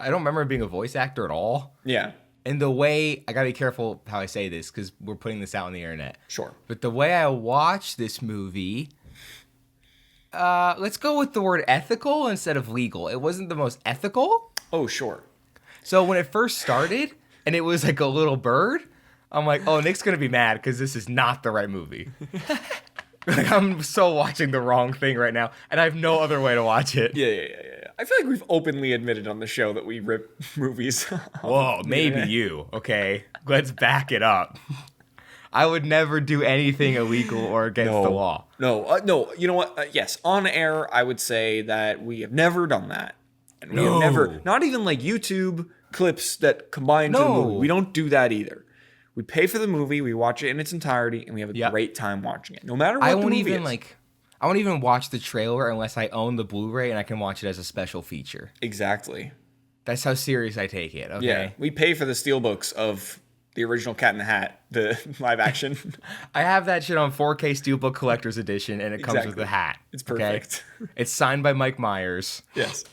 being a voice actor at all. Yeah. And the way, I gotta be careful how I say this because we're putting this out on the internet. Sure. But the way I watched this movie, let's go with the word ethical instead of legal. It wasn't the most ethical. Oh, sure. So when it first started and it was like a little bird, I'm like, oh, Nick's going to be mad because this is not the right movie. Like, I'm so watching the wrong thing right now, and I have no other way to watch it. Yeah. I feel like we've openly admitted on the show that we rip movies. Whoa, maybe you, okay? Let's back it up. I would never do anything illegal or against the law. No. You know what? Yes, on air, I would say that we have never done that. And we have never, not even like YouTube clips that combine to the movie. We don't do that either. We pay for the movie, we watch it in its entirety, and we have a great time watching it. No matter what the movie is. I won't even watch the trailer unless I own the Blu-ray and I can watch it as a special feature. Exactly. That's how serious I take it, okay? Yeah, we pay for the steelbooks of the original Cat in the Hat, the live action. I have that shit on 4K Steelbook Collector's Edition, and it comes with the hat. It's perfect. Okay? It's signed by Mike Myers. Yes.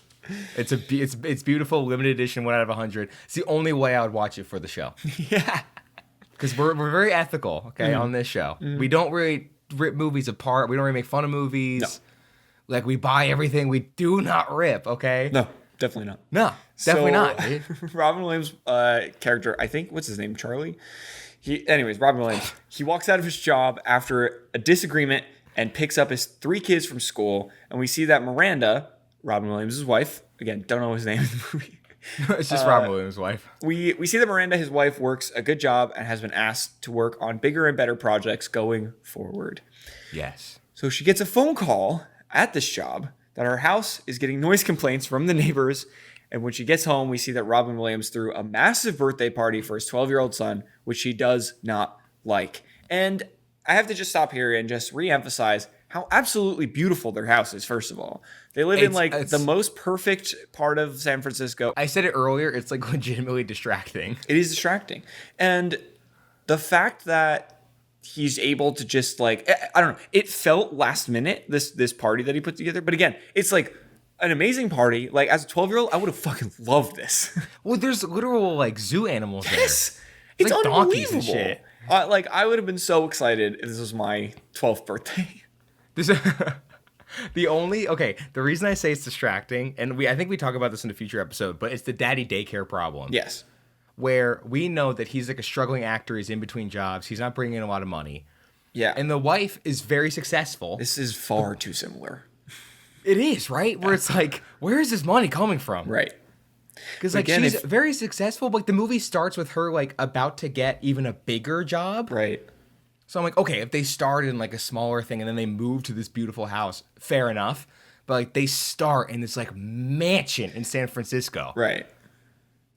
It's beautiful, limited edition, 1 out of 100. It's the only way I would watch it for the show. Yeah. Because we're very ethical, okay, on this show. We don't really rip movies apart. We don't really make fun of movies. No. Like, we buy everything. We do not rip, okay? No, definitely not. No, definitely not. Robin Williams' character, I think, what's his name, Charlie? Robin Williams, he walks out of his job after a disagreement and picks up his 3 kids from school. And we see that Miranda, Robin Williams' wife, again, don't know his name in the movie. It's just Robin Williams' wife. We see that Miranda, his wife, works a good job and has been asked to work on bigger and better projects going forward. Yes. So she gets a phone call at this job that her house is getting noise complaints from the neighbors. And when she gets home, we see that Robin Williams threw a massive birthday party for his 12-year-old son, which she does not like. And I have to just stop here and just reemphasize how absolutely beautiful their house is, first of all. They live in like the most perfect part of San Francisco. I said it earlier, it's like legitimately distracting. It is distracting. And the fact that he's able to just like, I don't know, it felt last minute, this party that he put together. But again, it's like an amazing party. Like as a 12-year-old, I would have fucking loved this. Well, there's literal like zoo animals there. Yes. It's like unbelievable. Donkeys and shit. Like I would have been so excited if this was my 12th birthday. The reason I say it's distracting, and I think we talk about this in a future episode, but it's the daddy daycare problem. Yes. Where we know that he's like a struggling actor, he's in between jobs, he's not bringing in a lot of money. Yeah. And the wife is very successful. This is far too similar. It is, right? Where it's like, where is this money coming from? Right. Because like she's very successful, but like the movie starts with her like about to get even a bigger job. Right. So I'm like, okay, if they started in like a smaller thing and then they move to this beautiful house, fair enough. But like they start in this like mansion in San Francisco. Right.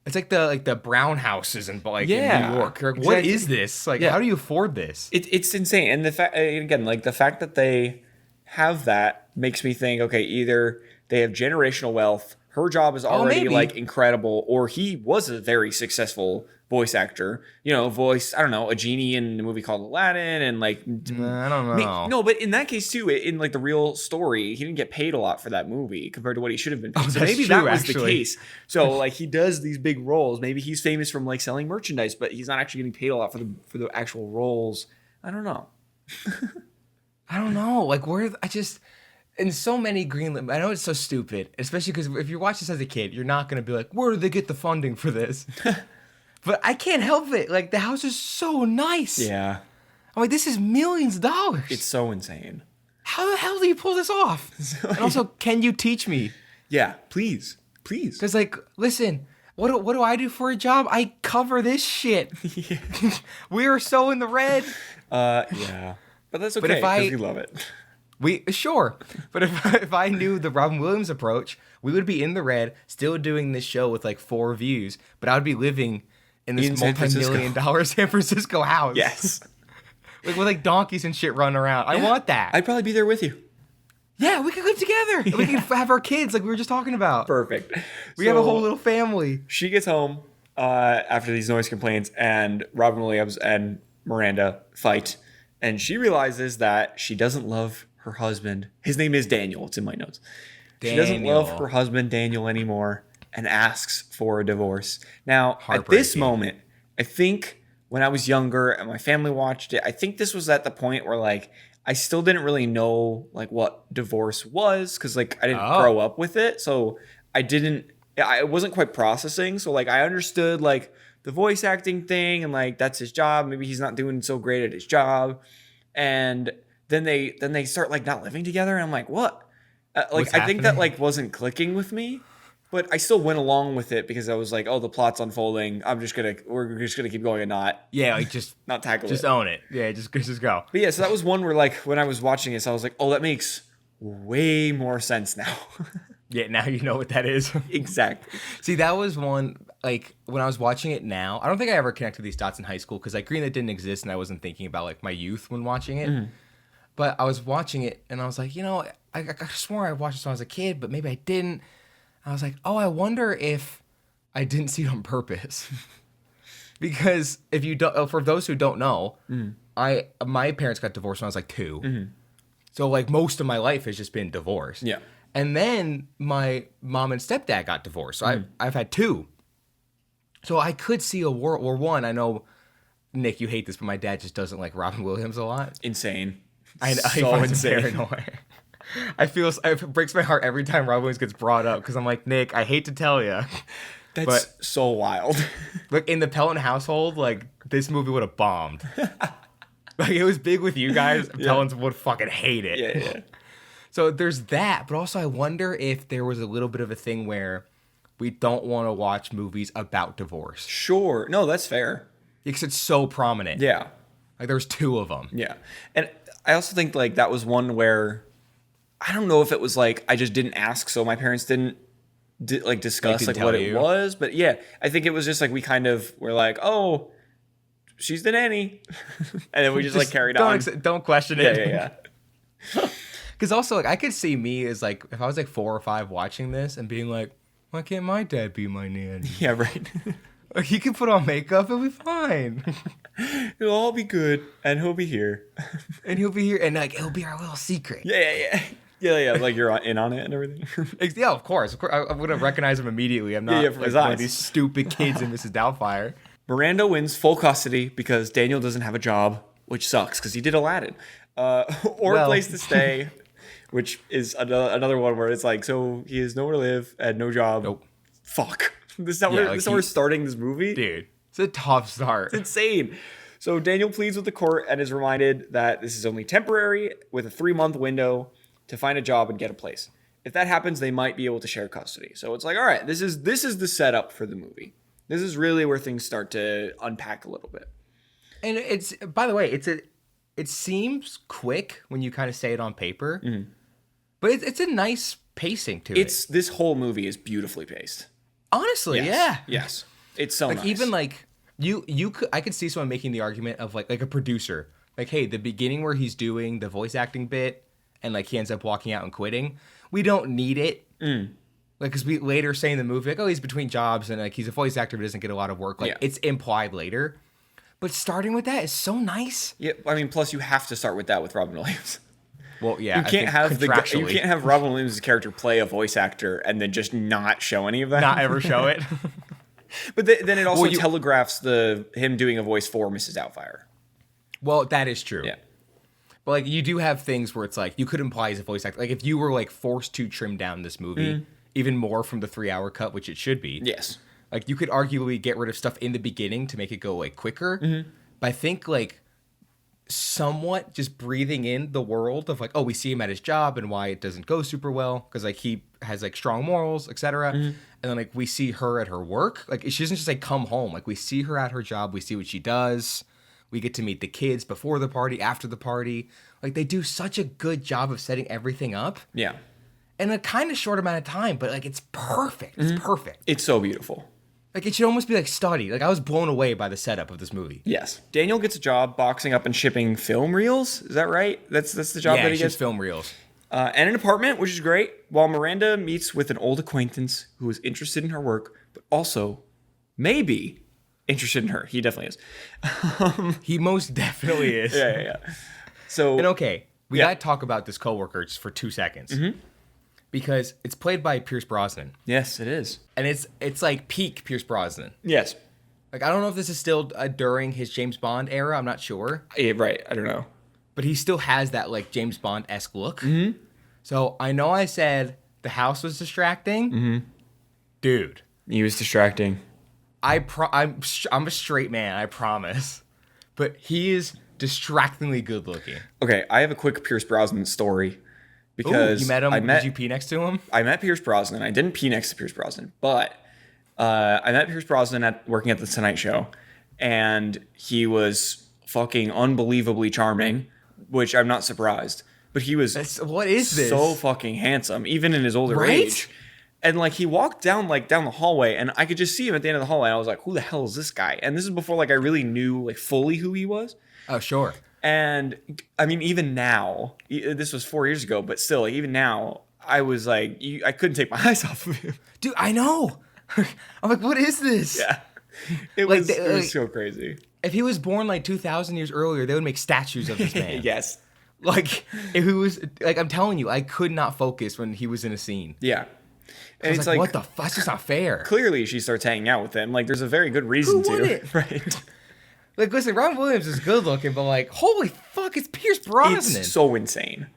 It's like the brown houses in like in New York. Like, exactly. What is this? Like, how do you afford this? It's insane. And the fact, again, like the fact that they have that makes me think, okay, either they have generational wealth, her job is already like incredible, or he was a very successful voice actor, I don't know, a genie in a movie called Aladdin, and like I don't know. No, but in that case too, in like the real story, he didn't get paid a lot for that movie compared to what he should have been paid. So maybe that was the case. So like he does these big roles. Maybe he's famous from like selling merchandise, but he's not actually getting paid a lot for the actual roles. I don't know. I don't know. Like in so many Greenlit, I know it's so stupid, especially because if you watch this as a kid, you're not going to be like, where do they get the funding for this? But I can't help it. Like, the house is so nice. Yeah. I'm like, this is millions of dollars. It's so insane. How the hell do you pull this off? And also, can you teach me? Yeah, please. Because, like, listen, what do I do for a job? I cover this shit. Yeah. We are so in the red. Yeah. But that's okay, because we love it. Sure. But if I knew the Robin Williams approach, we would be in the red, still doing this show with like 4 views, but I would be living in this multi-million-dollar San Francisco house. Yes. Like with like donkeys and shit running around. Yeah. I want that. I'd probably be there with you. Yeah, we could live together. Yeah. We could have our kids like we were just talking about. Perfect. We have a whole little family. She gets home after these noise complaints, and Robin Williams and Miranda fight, and she realizes that she doesn't love her husband. His name is Daniel. It's in my notes. She doesn't love her husband, Daniel, anymore, and asks for a divorce. Now, at this moment, I think when I was younger and my family watched it, I think this was at the point where like I still didn't really know like what divorce was, because like I didn't grow up with it. So I wasn't quite processing. So like I understood like the voice acting thing and like that's his job. Maybe he's not doing so great at his job. And then they start like not living together. And I'm like, what? I think that like wasn't clicking with me, but I still went along with it because I was like, oh, the plot's unfolding. We're just gonna keep going and not just not tackle it. Just own it. Yeah, just go. But yeah, so that was one where like when I was watching this, I was like, oh, that makes way more sense now. Yeah, now you know what that is. Exactly. See, that was one like when I was watching it now. I don't think I ever connected these dots in high school because like Greenlit didn't exist and I wasn't thinking about like my youth when watching it. Mm-hmm. But I was watching it and I was like, I swore I watched this when I was a kid, but maybe I didn't. I was like, oh, I wonder if I didn't see it on purpose. Because if you don't, for those who don't know, my parents got divorced when I was like 2. Mm-hmm. So like most of my life has just been divorce. Yeah. And then my mom and stepdad got divorced. So I've had 2. So I could see a World War One. I know, Nick, you hate this, but my dad just doesn't like Robin Williams a lot. Insane. I find it very annoying. It breaks my heart every time Robin Williams gets brought up because I'm like, Nick, I hate to tell you. That's so wild. Look, in the Pelton household, like, this movie would have bombed. Like, it was big with you guys. Peltons would fucking hate it. Yeah. So there's that, but also I wonder if there was a little bit of a thing where we don't want to watch movies about divorce. Sure. No, that's fair. Because it's so prominent. Yeah. Like, there's 2 of them. Yeah. And I also think, like, that was one where I don't know if it was, like, I just didn't ask, so my parents didn't, discuss, like what it was. But, yeah, I think it was just, like, we kind of were like, oh, she's the nanny. And then we just like carried on. Don't question it. Yeah. Because also, like, I could see me as like, if I was like 4 or 5 watching this and being like, why can't my dad be my nanny? Yeah, right. Like, he can put on makeup, it'll be fine. It'll all be good, and he'll be here. And he'll be here, and like, it'll be our little secret. Yeah. Like you're in on it and everything. Yeah, of course. I'm gonna recognize him immediately. I'm not from like his one eyes. of these stupid kids in Mrs. Doubtfire. Miranda wins full custody because Daniel doesn't have a job, which sucks because he did Aladdin, or a place to stay, which is another one where it's like, so he has nowhere to live and no job. Nope. Fuck. This is how we're starting this movie, dude. It's a tough start. It's insane. So Daniel pleads with the court and is reminded that this is only temporary with a 3-month window to find a job and get a place. If that happens, they might be able to share custody. So it's like, all right, this is the setup for the movie. This is really where things start to unpack a little bit. And it's, by the way, it seems quick when you kind of say it on paper, but it's a nice pacing to it. This whole movie is beautifully paced. Honestly, yeah. Yes. It's so nice. Even like I could see someone making the argument of like a producer, like, hey, the beginning where he's doing the voice acting bit and like he ends up walking out and quitting, we don't need it. Like, because we later say in the movie, like, oh, he's between jobs and like he's a voice actor but doesn't get a lot of work. Like, it's implied later. But starting with that is so nice. Yeah, I mean, plus you have to start with that with Robin Williams. Well, yeah, you can't have Robin Williams' character play a voice actor and then just not show any of that. Not ever show it. But then it also telegraphs him doing a voice for Mrs. Doubtfire. Well, that is true. Yeah. But like, you do have things where it's like you could imply he's a voice actor. Like, if you were like forced to trim down this movie even more from the 3-hour cut, which it should be. Yes. Like, you could arguably get rid of stuff in the beginning to make it go like quicker. But I think like somewhat just breathing in the world of like, oh, we see him at his job and why it doesn't go super well because like he has like strong morals, etc. And then like we see her at her work. Like, she doesn't just like come home. Like, we see her at her job. We see what she does. We get to meet the kids before the party, after the party. Like, they do such a good job of setting everything up. Yeah. In a kind of short amount of time, but like, it's perfect. It's perfect. It's so beautiful. Like, it should almost be like studied. Like, I was blown away by the setup of this movie. Yes. Daniel gets a job boxing up and shipping film reels. Is that right? That's the job that he gets? Film reels. And an apartment, which is great, while Miranda meets with an old acquaintance who is interested in her work, but also maybe interested in her. He definitely is. He most definitely is. Yeah. So, and okay, we gotta talk about this coworker just for 2 seconds. Because it's played by Pierce Brosnan. Yes, it is. And it's like peak Pierce Brosnan. Yes. Like, I don't know if this is still during his James Bond era. I'm not sure. Yeah, right. I don't know. But he still has that like James Bond-esque look. So I know I said the house was distracting. Dude. He was distracting. I'm a straight man, I promise. But he is distractingly good looking. Okay, I have a quick Pierce Brosnan story. Because you met him? Did you pee next to him? I met Pierce Brosnan. I didn't pee next to Pierce Brosnan, but I met Pierce Brosnan working at the Tonight Show, and he was fucking unbelievably charming, which I'm not surprised. But he was what is this? So fucking handsome, even in his older age. And like, he walked down the hallway, and I could just see him at the end of the hallway. I was like, who the hell is this guy? And this is before like I really knew like fully who he was. Oh, sure. And I mean, even now, this was 4 years ago, but still, even now, I was like, I couldn't take my eyes off of him. Dude, I know. I'm like, what is this? Yeah. It was so crazy. If he was born like 2,000 years earlier, they would make statues of this man. Yes. Like, if he was, like, I'm telling you, I could not focus when he was in a scene. Yeah. And it's like, what the fuck? That's just not fair. Clearly, she starts hanging out with him. Like, there's a very good reason Who wouldn't? Right. Like, listen, Robin Williams is good looking, but like, holy fuck, it's Pierce Brosnan. It's so insane.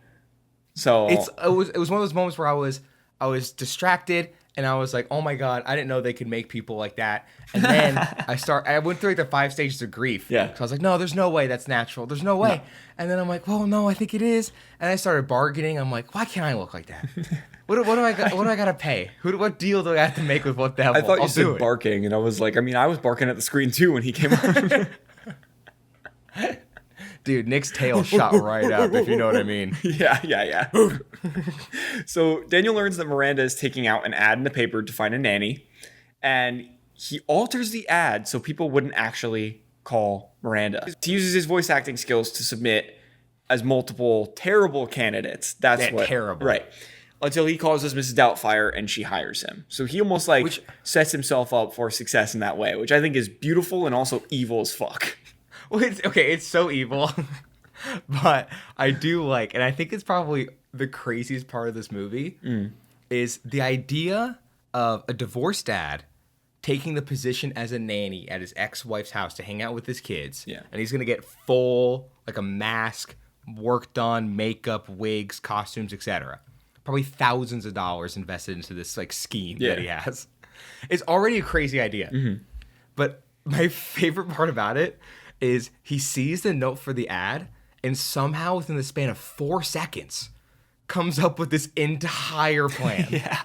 So it was one of those moments where I was distracted and I was like, oh my god, I didn't know they could make people like that. And then I went through like the 5 stages of grief. Yeah. So I was like, no, there's no way that's natural. There's no way. No. And then I'm like, well, no, I think it is. And I started bargaining. I'm like, why can't I look like that? What do I gotta pay? What deal do I have to make with what devil? I thought you said barking, and I was like, I mean, I was barking at the screen too when he came on. Dude, Nick's tail shot right up, if you know what I mean. Yeah. So Daniel learns that Miranda is taking out an ad in the paper to find a nanny, and he alters the ad so people wouldn't actually call Miranda. He uses his voice acting skills to submit as multiple terrible candidates. That's what terrible. Right. Until he calls us Mrs. Doubtfire and she hires him. So he almost sets himself up for success in that way, which I think is beautiful and also evil as fuck. Well, it's so evil. But I do like, and I think it's probably the craziest part of this movie, is the idea of a divorced dad taking the position as a nanny at his ex-wife's house to hang out with his kids. Yeah. And he's going to get full, like a mask, work done, makeup, wigs, costumes, etc. Probably thousands of dollars invested into this like scheme that he has. It's already a crazy idea. Mm-hmm. But my favorite part about it is he sees the note for the ad and somehow within the span of 4 seconds comes up with this entire plan. Yeah.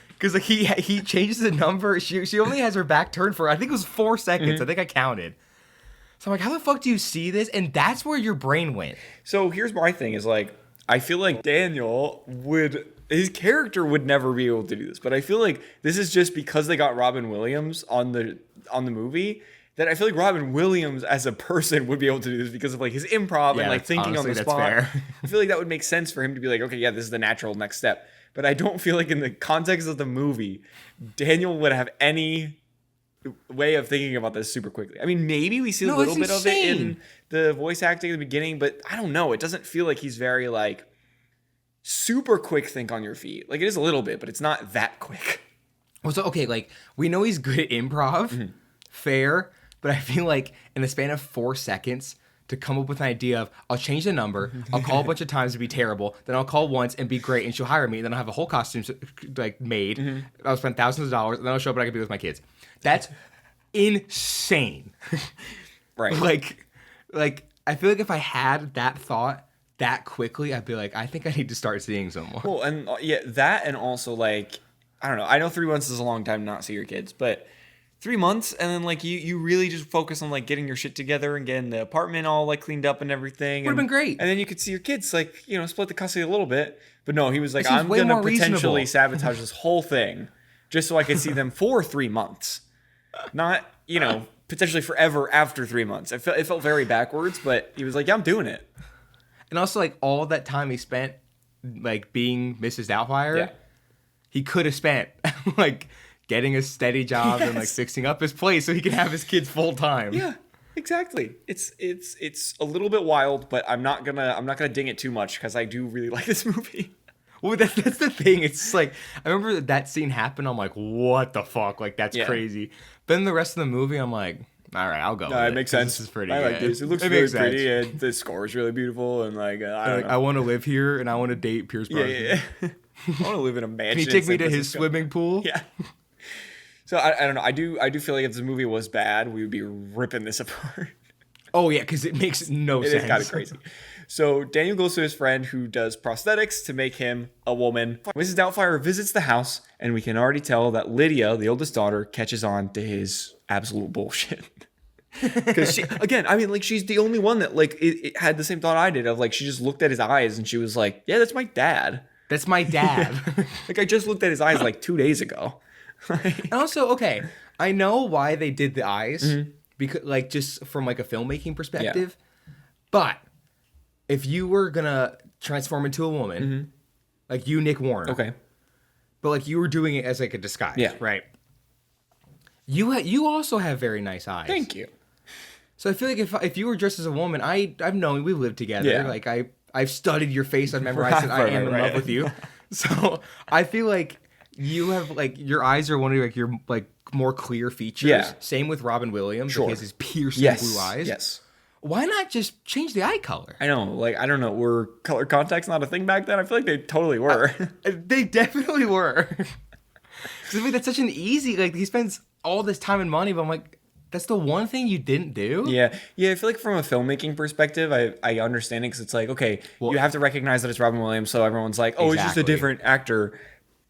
Because like he changes the number. She only has her back turned for, I think it was 4 seconds. Mm-hmm. I think I counted. So I'm like, how the fuck do you see this? And that's where your brain went. So here's my thing is like, I feel like Daniel his character would never be able to do this. But I feel like this is just because they got Robin Williams on the movie that I feel like Robin Williams as a person would be able to do this because of like his improv and like thinking on the spot. Fair. I feel like that would make sense for him to be like, okay, yeah, this is the natural next step. But I don't feel like in the context of the movie, Daniel would have any way of thinking about this super quickly. I mean, maybe we see a little bit of it in the voice acting at the beginning, but I don't know. It doesn't feel like he's very like super quick think on your feet. Like it is a little bit, but it's not that quick. Well, so okay, like we know he's good at improv, fair, but I feel like in the span of 4 seconds to come up with an idea of I'll change the number, I'll call a bunch of times to be terrible, then I'll call once and be great and she'll hire me, then I'll have a whole costume like made, I'll spend thousands of dollars, and then I'll show up and I can be with my kids. That's insane. Right. Like I feel like if I had that thought that quickly, I'd be like, I think I need to start seeing someone. Well, and that and also like, I don't know. I know 3 months is a long time to not see your kids, but 3 months and then like you really just focus on like getting your shit together and getting the apartment all like cleaned up and everything. Would have been great. And then you could see your kids like, split the custody a little bit. But no, he was like, I'm going to potentially sabotage this whole thing just so I could see them for 3 months. Not, potentially forever after 3 months. It felt very backwards, but he was like, yeah, I'm doing it. And also like all that time he spent like being Mrs. Doubtfire, he could have spent like getting a steady job and like fixing up his place so he can have his kids full time. Yeah, exactly. It's a little bit wild, but I'm not gonna ding it too much because I do really like this movie. Well, that's the thing. It's like I remember that scene happened. I'm like, what the fuck? Like that's crazy. Then the rest of the movie, I'm like, all right, I'll go. No, it makes sense. This is pretty. I good. like this. It looks really pretty, and the score is really beautiful, and like I don't know. I want to live here, and I want to date Pierce Brosnan. Yeah. I want to live in a mansion. Can you take me to his swimming pool? Yeah. So I don't know. I do feel like if this movie was bad, we would be ripping this apart. Oh yeah, because it makes no sense. It is kind of crazy. So Daniel goes to his friend who does prosthetics to make him a woman. Mrs. Doubtfire visits the house, and we can already tell that Lydia, the oldest daughter, catches on to his absolute bullshit. Because she's the only one that like it had the same thought I did of like she just looked at his eyes and she was like, yeah, that's my dad. That's my dad. Like I just looked at his eyes like 2 days ago. And also, okay, I know why they did the eyes because like just from like a filmmaking perspective, but if you were gonna transform into a woman, like you, Nick Warner, okay, but like you were doing it as like a disguise, right? You also have very nice eyes. Thank you. So I feel like if you were dressed as a woman, I've known we lived together. Yeah. Like I've studied your face. I've memorized it. I am in love with you. So I feel like you have like your eyes are one of like your like more clear features. Yeah. Same with Robin Williams. Sure. Like, he has his piercing blue eyes. Yes. Why not just change the eye color? I know. Like, I don't know. Were color contacts not a thing back then? I feel like they totally were. They definitely were. Because I mean, that's such an easy, like, he spends all this time and money, but I'm like, that's the one thing you didn't do? Yeah. I feel like from a filmmaking perspective, I understand it because it's like, okay, well, you have to recognize that it's Robin Williams, so everyone's like, oh, it's just a different actor.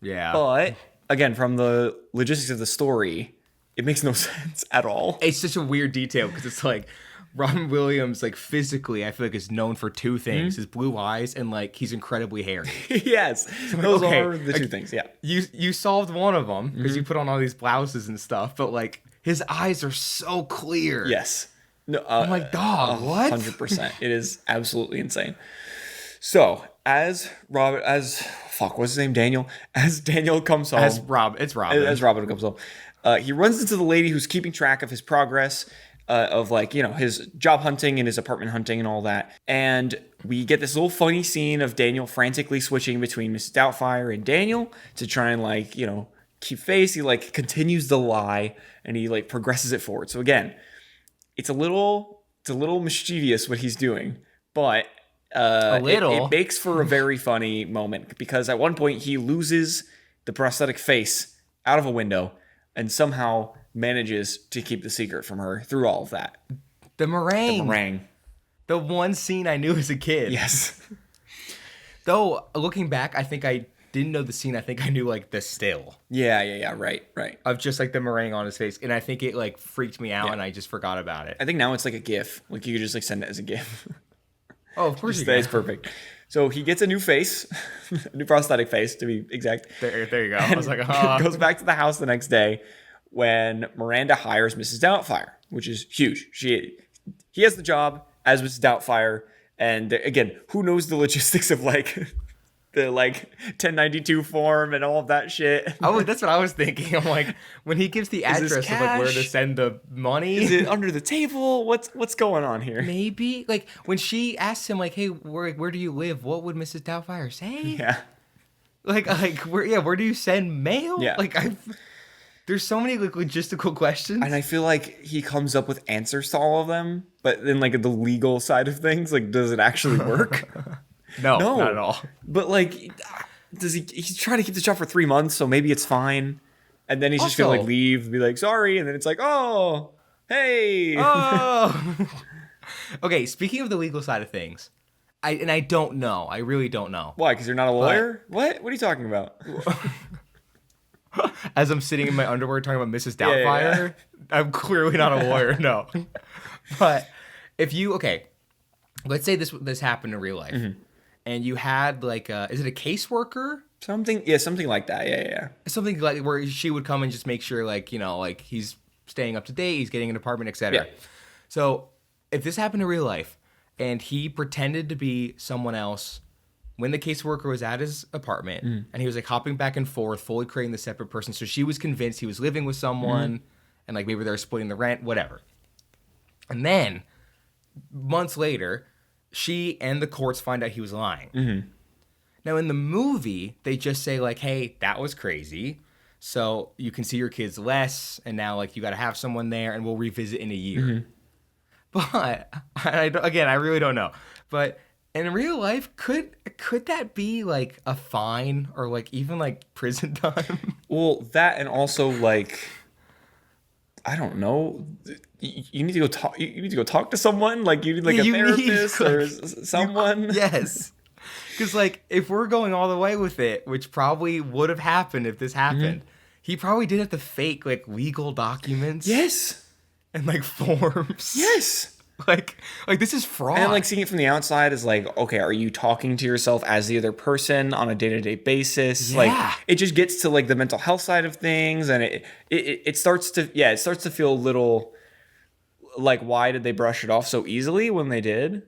Yeah. But, again, from the logistics of the story, it makes no sense at all. It's such a weird detail because it's like, Robin Williams, like, physically, I feel like is known for two things. His blue eyes and, like, he's incredibly hairy. Yes. So those are the two things, yeah. You solved one of them because you put on all these blouses and stuff, but, like, his eyes are so clear. Yes. No, I'm like, dog, what? 100%. It is absolutely insane. So what's his name? Daniel. As Daniel comes home, it's Robin. As Robin comes home, he runs into the lady who's keeping track of his progress of his job hunting and his apartment hunting and all that. And we get this little funny scene of Daniel frantically switching between Mrs. Doubtfire and Daniel to try and keep face. He continues the lie and he progresses it forward. So again, it's a little mischievous what he's doing, but it makes for a very funny moment because at one point he loses the prosthetic face out of a window and somehow manages to keep the secret from her through all of that. The meringue. The one scene I knew as a kid. Yes. Though, looking back, I think I didn't know the scene. I think I knew, the still. Yeah. Right. Of just, the meringue on his face. And I think it, freaked me out, and I just forgot about it. I think now it's, a GIF. You could just, send it as a GIF. Oh, of course you can. It's perfect. So he gets a new face, a new prosthetic face, to be exact. There you go. I was like, oh. Goes back to the house the next day when Miranda hires Mrs. Doubtfire, which is huge. He has the job as Mrs. Doubtfire, and again, who knows the logistics of the 1092 form and all of that shit. Oh, that's what I was thinking. I'm like, when he gives the address of where to send the money, is it under the table? What's going on here? Maybe when she asks him hey, where do you live? What would Mrs. Doubtfire say? Yeah. Where do you send mail? Yeah. There's so many logistical questions. And I feel he comes up with answers to all of them, but then the legal side of things, does it actually work? No, not at all. But does he's trying to keep the job for 3 months, so maybe it's fine. And then he's just gonna leave and be sorry, and then it's oh, hey. Oh. Okay, speaking of the legal side of things, I don't know. I really don't know. Why? Because you're not a lawyer? What are you talking about? As I'm sitting in my underwear talking about Mrs. Doubtfire, I'm clearly not a lawyer, no. But if you, let's say this happened in real life, and you had is it a caseworker? Something like that, yeah. Something where she would come and just make sure he's staying up to date, he's getting an apartment, etc. Yeah. So if this happened in real life, and he pretended to be someone else when the caseworker was at his apartment, and he was hopping back and forth, fully creating the separate person. So she was convinced he was living with someone, and maybe they were splitting the rent, whatever. And then months later, she and the courts find out he was lying. Now in the movie, they just say hey, that was crazy. So you can see your kids less, and now you got to have someone there, and we'll revisit in a year. But I really don't know. But in real life, could that be a fine or even prison time? Well, that and also I don't know. You need to go talk. You need to go talk to someone. You need a therapist or someone. Yes, because if we're going all the way with it, which probably would have happened if this happened, he probably did have to fake legal documents. Yes, and forms. Yes. This is fraud. And seeing it from the outside is okay, are you talking to yourself as the other person on a day-to-day basis? Yeah. It just gets to the mental health side of things, and it starts to feel a little why did they brush it off so easily when they did?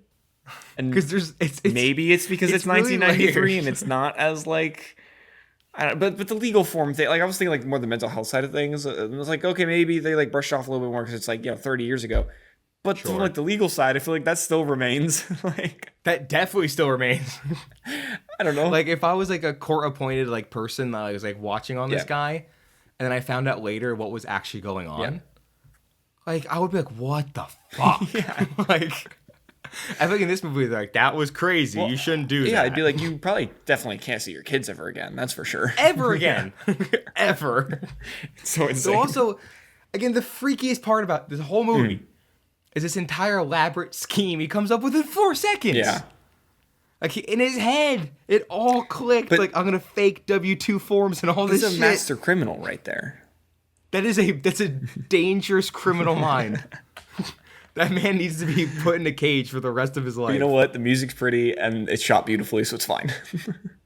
And because maybe it's because it's 1993 really and it's not as but the legal form thing, I was thinking more the mental health side of things. And it was okay, maybe they brushed off a little bit more because it's 30 years ago. But sure. From the legal side, I feel that still remains. That definitely still remains. I don't know. If I was a court-appointed person that I was watching on this guy, and then I found out later what was actually going on, I would be what the fuck? Yeah. I think in this movie they're that was crazy. Well, you shouldn't do that. Yeah, I'd be you probably definitely can't see your kids ever again. That's for sure. Ever again. Ever. It's so insane. So also, again, the freakiest part about this whole movie is this entire elaborate scheme he comes up with in 4 seconds. Yeah. In his head, it all clicked. But I'm gonna fake W-2 forms and all this shit. He's a master criminal right there. That's a dangerous criminal mind. That man needs to be put in a cage for the rest of his life. But you know what? The music's pretty and it's shot beautifully, so it's fine.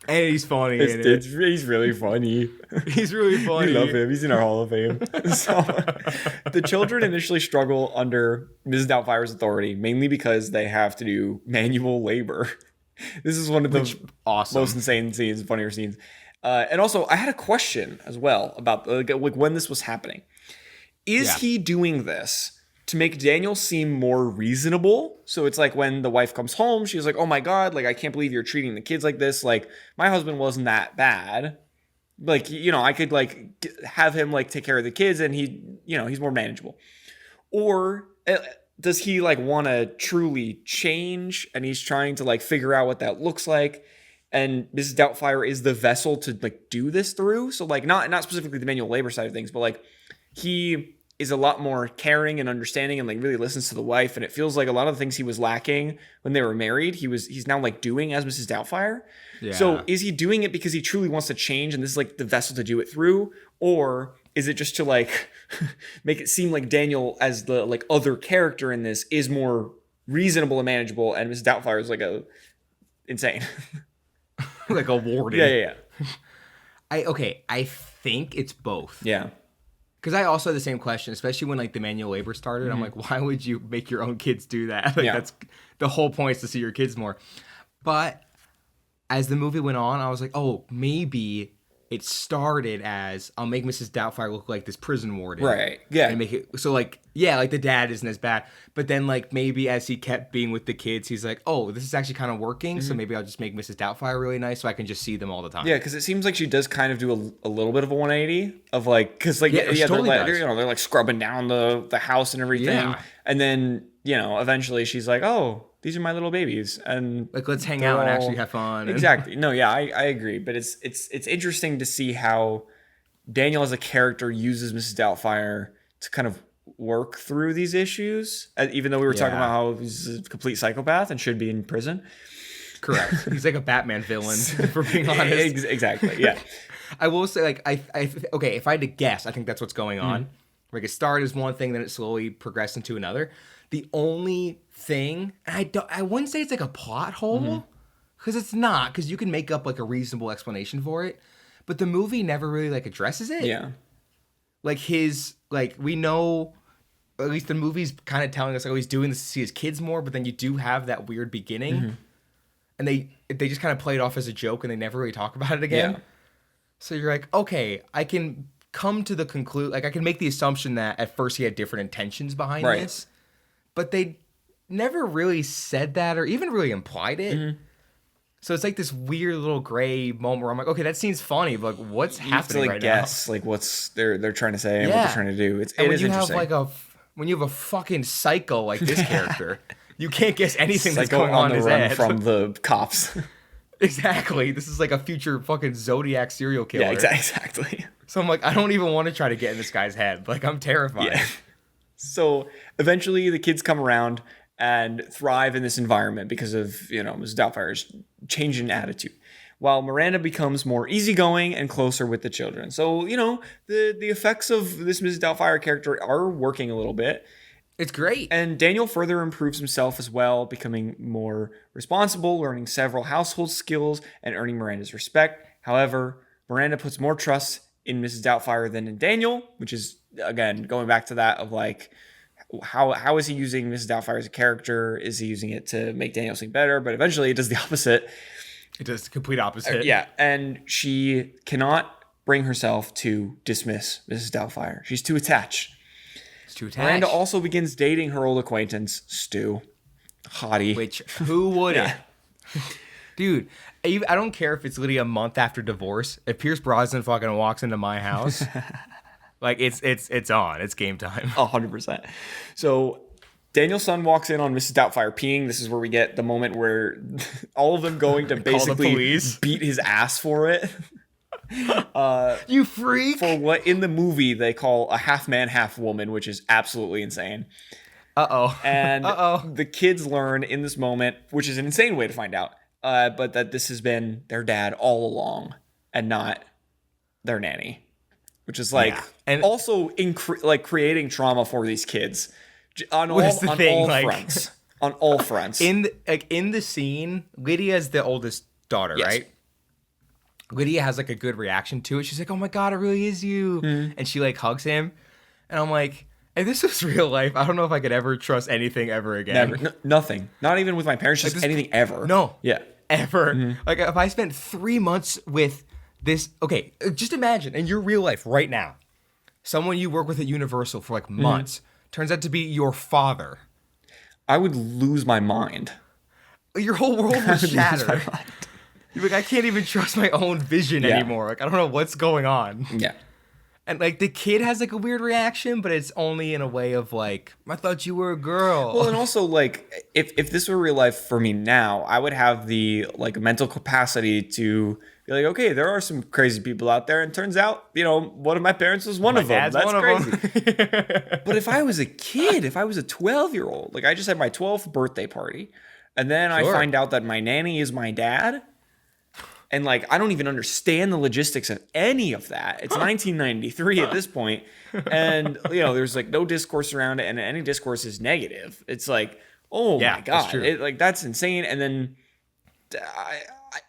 And he's funny in it. He's really funny. He's really funny. We love him. He's in our Hall of Fame. So, the children initially struggle under Mrs. Doubtfire's authority, mainly because they have to do manual labor. This is one of the most insane scenes, funnier scenes. And also, I had a question as well about like when this was happening. Is he doing this to make Daniel seem more reasonable? So it's like when the wife comes home, she's like, oh my God, like, I can't believe you're treating the kids like this. Like, my husband wasn't that bad. Like, you know, I could like have him like take care of the kids and he's more manageable. Or does he like want to truly change and he's trying to like figure out what that looks like? And Mrs. Doubtfire is the vessel to like do this through. So like not specifically the manual labor side of things, but like he is a lot more caring and understanding and like really listens to the wife. And it feels like a lot of the things he was lacking when they were married, he's now like doing as Mrs. Doubtfire. Yeah. So is he doing it because he truly wants to change and this is like the vessel to do it through? Or is it just to like make it seem like Daniel as the like other character in this is more reasonable and manageable and Mrs. Doubtfire is like insane. Like a warden. Yeah. I think it's both. Yeah. Because I also had the same question, especially when like the manual labor started. Mm-hmm. I'm like, why would you make your own kids do that? Like that's the whole point is to see your kids more. But as the movie went on, I was like, oh, maybe it started as I'll make Mrs. Doubtfire look like this prison warden. Right. Yeah. And make it so like, yeah, like the dad isn't as bad. But then like maybe as he kept being with the kids, he's like, oh, this is actually kind of working. Mm-hmm. So maybe I'll just make Mrs. Doubtfire really nice so I can just see them all the time. Yeah, because it seems like she does kind of do a little bit of a 180 of like, because like, totally they're like scrubbing down the house and everything. Yeah. And then, eventually she's like, oh, these are my little babies, and like let's hang out and actually have fun. Exactly. No, yeah, I agree. But it's interesting to see how Daniel as a character uses Mrs. Doubtfire to kind of work through these issues, even though we were talking about how he's a complete psychopath and should be in prison. Correct. He's like a Batman villain, for being honest. Exactly. Yeah. I will say, like, okay, if I had to guess, I think that's what's going on. Like, it started as one thing, then it slowly progressed into another. The only thing, I wouldn't say it's like a plot hole, because it's not, because you can make up like a reasonable explanation for it, but the movie never really like addresses it. Yeah. Like we know, at least the movie's kind of telling us like, oh, he's doing this to see his kids more, but then you do have that weird beginning, and they just kind of play it off as a joke, and they never really talk about it again. Yeah. So you're like, okay, I can come to the conclusion, like I can make the assumption that at first he had different intentions behind this. But they never really said that or even really implied it. So it's like this weird little gray moment where I'm like, okay, that seems funny, but like, what's happening right guess, now? Like what's they're trying to say and what they're trying to do. It is interesting. When you have a fucking psycho like this character, you can't guess anything that's going on in his head. From the cops. Exactly. This is like a future fucking Zodiac serial killer. Yeah, exactly. So I'm like, I don't even want to try to get in this guy's head. Like, I'm terrified. Yeah. So eventually the kids come around and thrive in this environment because of, Mrs. Doubtfire's change in attitude, while Miranda becomes more easygoing and closer with the children. So, the effects of this Mrs. Doubtfire character are working a little bit. It's great. And Daniel further improves himself as well, becoming more responsible, learning several household skills, and earning Miranda's respect. However, Miranda puts more trust in Mrs. Doubtfire than in Daniel, which is, again, going back to that of like, how is he using Mrs. Doubtfire as a character? Is he using it to make Daniel seem better? But eventually it does the opposite. It does the complete opposite. Yeah, and she cannot bring herself to dismiss Mrs. Doubtfire. She's too attached. Miranda also begins dating her old acquaintance, Stu. Hottie. Which, who wouldn't? Dude, I don't care if it's literally a month after divorce. If Pierce Brosnan fucking walks into my house, like it's on. It's game time. 100%. So Daniel's son walks in on Mrs. Doubtfire peeing. This is where we get the moment where all of them going to basically beat his ass for it. You freak! For what in the movie they call a half man, half woman, which is absolutely insane. And the kids learn in this moment, which is an insane way to find out, but that this has been their dad all along and not their nanny, which is like, and also creating trauma for these kids On all fronts. On all fronts. In the scene, Lydia is the oldest daughter, yes. Right? Lydia has like a good reaction to it. She's like, "Oh my god, it really is you," and she like hugs him, and I'm like, if this was real life, I don't know if I could ever trust anything ever again. Never, nothing. Not even with my parents. Just anything ever. No. Yeah. Ever. Mm-hmm. Like if I spent 3 months with this, okay, just imagine in your real life right now, someone you work with at Universal for like months turns out to be your father. I would lose my mind. Your whole world would shatter. You're like, I can't even trust my own vision anymore. Like, I don't know what's going on. Yeah. And, like, the kid has, like, a weird reaction, but it's only in a way of, like, I thought you were a girl. Well, and also, like, if this were real life for me now, I would have the, like, mental capacity to be like, okay, there are some crazy people out there, and turns out, you know, one of my parents was one of them. That's crazy. But if I was a kid, if I was a 12-year-old, like, I just had my 12th birthday party, and then I find out that my nanny is my dad... And, like, I don't even understand the logistics of any of that. It's 1993 at this point. And, you know, there's, like, no discourse around it. And any discourse is negative. It's like, oh, my God. That's insane. And then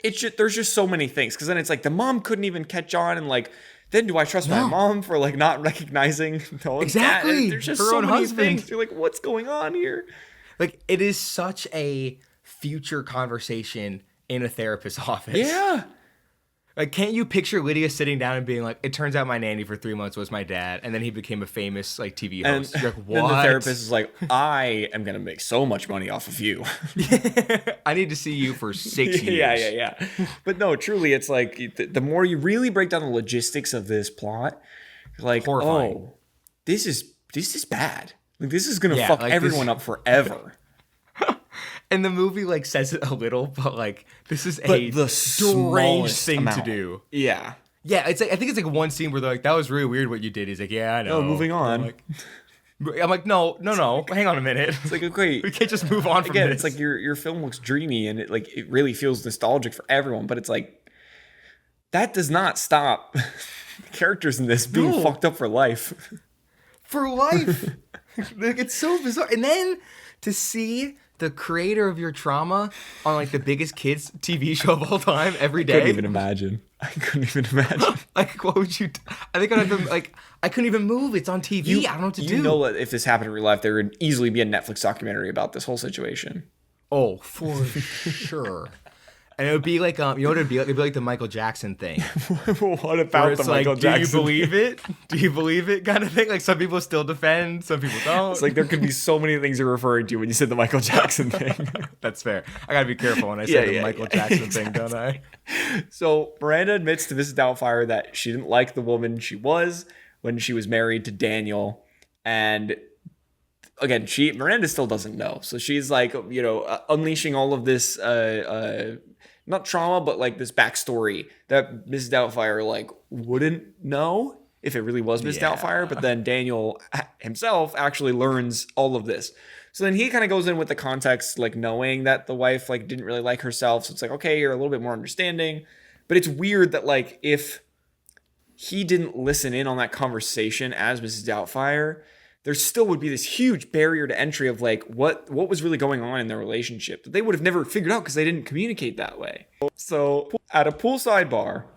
there's just so many things. Because then it's like the mom couldn't even catch on. And, like, then do I trust my mom for, like, not recognizing exactly. There's just so many things. You're like, what's going on here? Like, it is such a future conversation in a therapist's office. Yeah. Like, can't you picture Lydia sitting down and being like, it turns out my nanny for 3 months was my dad, and then he became a famous, like, TV host. You're like, what? And the therapist is like, I am going to make so much money off of you. I need to see you for 6 years. Yeah. But no, truly, it's like, the more you really break down the logistics of this plot, you're like, horrifying. Oh, this is bad. Like, this is going to fuck everyone up forever. And the movie, like, says it a little, but, like, this is a strange thing to do. Yeah. Yeah, it's like, I think it's, like, one scene where they're like, that was really weird what you did. He's like, yeah, I know. Oh, moving on. I'm like, no. Hang on a minute. It's like, okay. We can't just move on from this. It's like your film looks dreamy, and it really feels nostalgic for everyone, but it's like, that does not stop characters in this being fucked up for life. For life. Like, it's so bizarre. And then to see... the creator of your trauma on like the biggest kids TV show of all time every day. I couldn't even imagine. Like, what would you? I think I'd have to, like, I couldn't even move. It's on TV. I don't know what to do. You know what? If this happened in real life, there would easily be a Netflix documentary about this whole situation. Oh, for sure. And it would be like, you know what it'd be like? It'd be like the Michael Jackson thing. What about the Michael Jackson? Do you believe it? Do you believe it? Kind of thing. Like, some people still defend, some people don't. It's like there could be so many things you're referring to when you said the Michael Jackson thing. That's fair. I gotta be careful when I say the Michael Jackson thing, don't I? So Miranda admits to Mrs. Doubtfire that she didn't like the woman she was when she was married to Daniel, and again, Miranda still doesn't know. So she's like, you know, unleashing all of this, not trauma, but like this backstory that Mrs. Doubtfire like wouldn't know if it really was Mrs. Doubtfire. But then Daniel himself actually learns all of this. So then he kind of goes in with the context, like knowing that the wife like didn't really like herself. So it's like, okay, you're a little bit more understanding. But it's weird that like if he didn't listen in on that conversation as Mrs. Doubtfire, there still would be this huge barrier to entry of like what was really going on in their relationship that they would have never figured out because they didn't communicate that way. So at a poolside bar,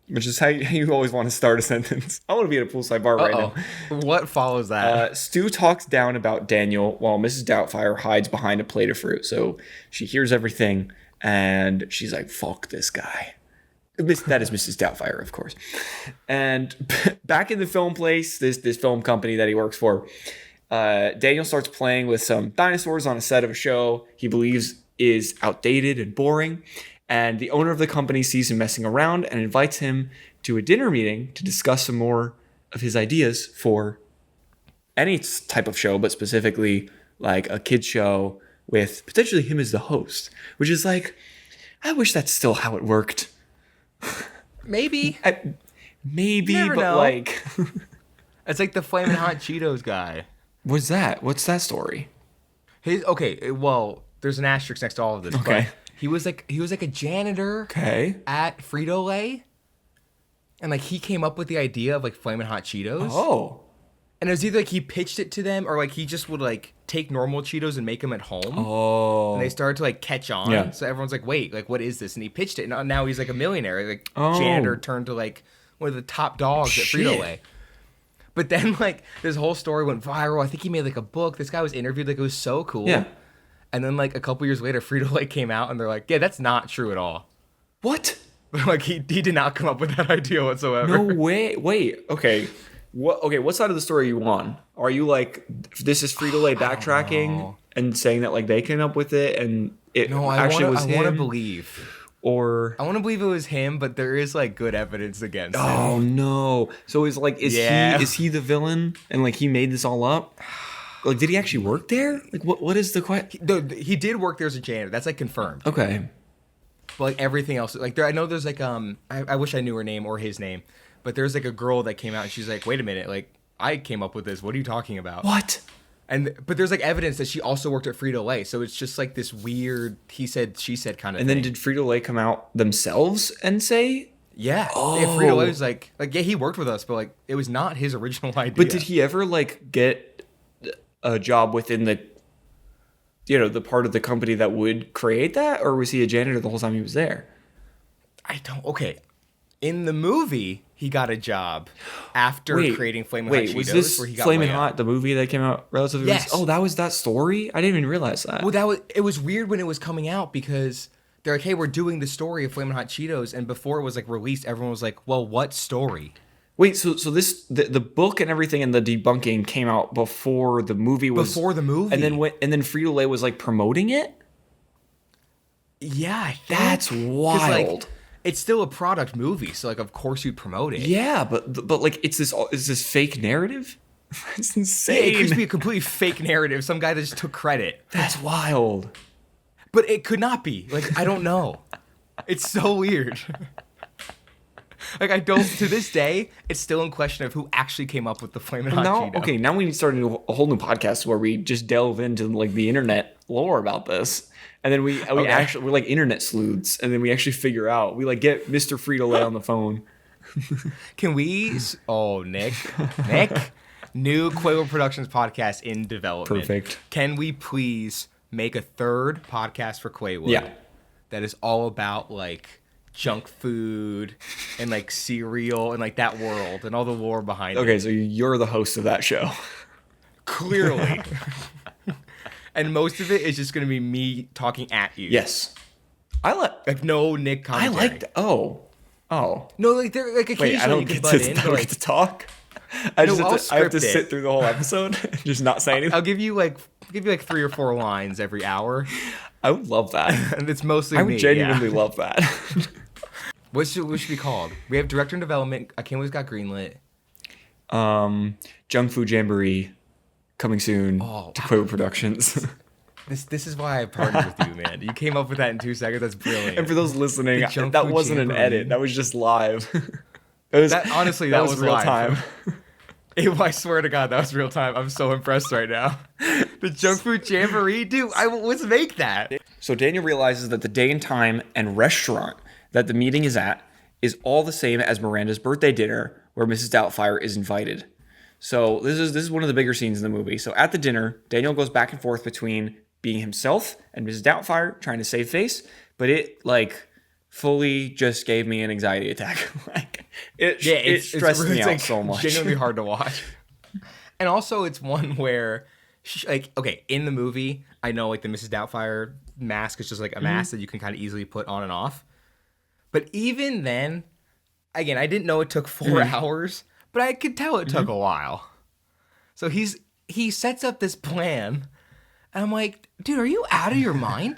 which is how you always want to start a sentence. I want to be at a poolside bar right now. What follows that? Stu talks down about Daniel while Mrs. Doubtfire hides behind a plate of fruit. So she hears everything and she's like, fuck this guy. That is Mrs. Doubtfire, of course. And back in the film place, this film company that he works for, Daniel starts playing with some dinosaurs on a set of a show he believes is outdated and boring. And the owner of the company sees him messing around and invites him to a dinner meeting to discuss some more of his ideas for any type of show, but specifically like a kid's show with potentially him as the host, which is like, I wish that's still how it worked. Maybe, but know. Like, it's like the Flamin' Hot Cheetos guy. What's that? What's that story? Well, there's an asterisk next to all of this. Okay, he was like a janitor. Okay, at Frito-Lay, and like he came up with the idea of like Flamin' Hot Cheetos. Oh, And it was either like he pitched it to them or like he just would like take normal Cheetos and make them at home. Oh. And they started to like catch on. Yeah. So everyone's like, wait, like what is this? And he pitched it. And now he's like a millionaire. Like janitor turned to like one of the top dogs at Frito-Lay. But then like this whole story went viral. I think he made like a book. This guy was interviewed. Like it was so cool. Yeah. And then like a couple years later, Frito-Lay came out and they're like, yeah, that's not true at all. What? Like he did not come up with that idea whatsoever. No way. Wait. Okay. What side of the story are you on? Are you like, this is Frito-Lay backtracking and saying that like they came up with it and it actually was him? I want to believe. Or I want to believe it was him, but there is like good evidence against him. Oh no. So is like is he the villain and like he made this all up? Like did he actually work there? Like what is the question? He did work there as a janitor. That's like confirmed. Okay. But like everything else, like I know there's like I wish I knew her name or his name, but there's like a girl that came out and she's like, wait a minute, like I came up with this. What are you talking about? What? But there's like evidence that she also worked at Frito-Lay, so it's just like this weird he said she said kind of. And thing. then did Frito-Lay come out themselves and say? Yeah. Oh. Yeah, Frito-Lay was like yeah, he worked with us, but like it was not his original idea. But did he ever like get a job within the the part of the company that would create that, or was he a janitor the whole time he was there? Okay. In the movie, he got a job after creating Flamin' Hot Cheetos. Was this where he got Flamin' Hot, the movie that came out relatively Yes. recently? Oh, that was that story? I didn't even realize that. Well, it was weird when it was coming out because they're like, hey, we're doing the story of Flamin' Hot Cheetos. And before it was like released, everyone was like, well, what story? Wait, so this the book and everything and the debunking came out before the movie was... Before the movie. And then Frito-Lay was like promoting it? Yeah, I think. That's wild. Like, it's still a product movie, so like of course you'd promote it. Yeah, but like it's this fake narrative? That's insane. Yeah, it could just be a completely fake narrative. Some guy that just took credit. That's wild. But it could not be. Like, I don't know. It's so weird. Like, I don't, to this day, it's still in question of who actually came up with the Flamin' Hot Cheeto. Okay, now we need to start a whole new podcast where we just delve into like the internet lore about this. And then we're like internet sleuths, and then we actually figure out. We like get Mr. Frito-Lay on the phone. Can we? Oh, Nick, new Quaywood Productions podcast in development. Perfect. Can we please make a third podcast for Quaywood? Yeah. That is all about like junk food and like cereal and like that world and all the lore behind it. Okay, so you're the host of that show. Clearly. And most of it is just going to be me talking at you. Yes. Like no Nick commentary. I like that. Oh. No, like there like occasionally I don't you can get butt to, in. I don't Like, get to talk. I have to it. sit through the whole episode and just not say anything. I'll give you like 3 or 4 lines every hour. I would love that. And it's mostly I would genuinely love that. What should be called? We have director and development. I can't believe it's got Greenlit. Junk Food Jamboree coming soon to Quaywood Productions. This is why I partnered with you, man. You came up with that in 2 seconds. That's brilliant. And for those listening, that wasn't an edit. That was just live. Honestly, that was real live. time. I swear to God, that was real time. I'm so impressed right now. The Junk Food Jamboree, dude. Let's make that. So Daniel realizes that the day and time and restaurant that the meeting is at is all the same as Miranda's birthday dinner, where Mrs. Doubtfire is invited. So this is one of the bigger scenes in the movie. So at the dinner, Daniel goes back and forth between being himself and Mrs. Doubtfire, trying to save face, but it like fully just gave me an anxiety attack. Like it stressed me out so much. Genuinely hard to watch. And also, it's one where, in the movie, I know like the Mrs. Doubtfire mask is just like a mask that you can kind of easily put on and off. But even then, again, I didn't know it took 4 hours, but I could tell it took a while. So he sets up this plan, and I'm like, dude, are you out of your mind?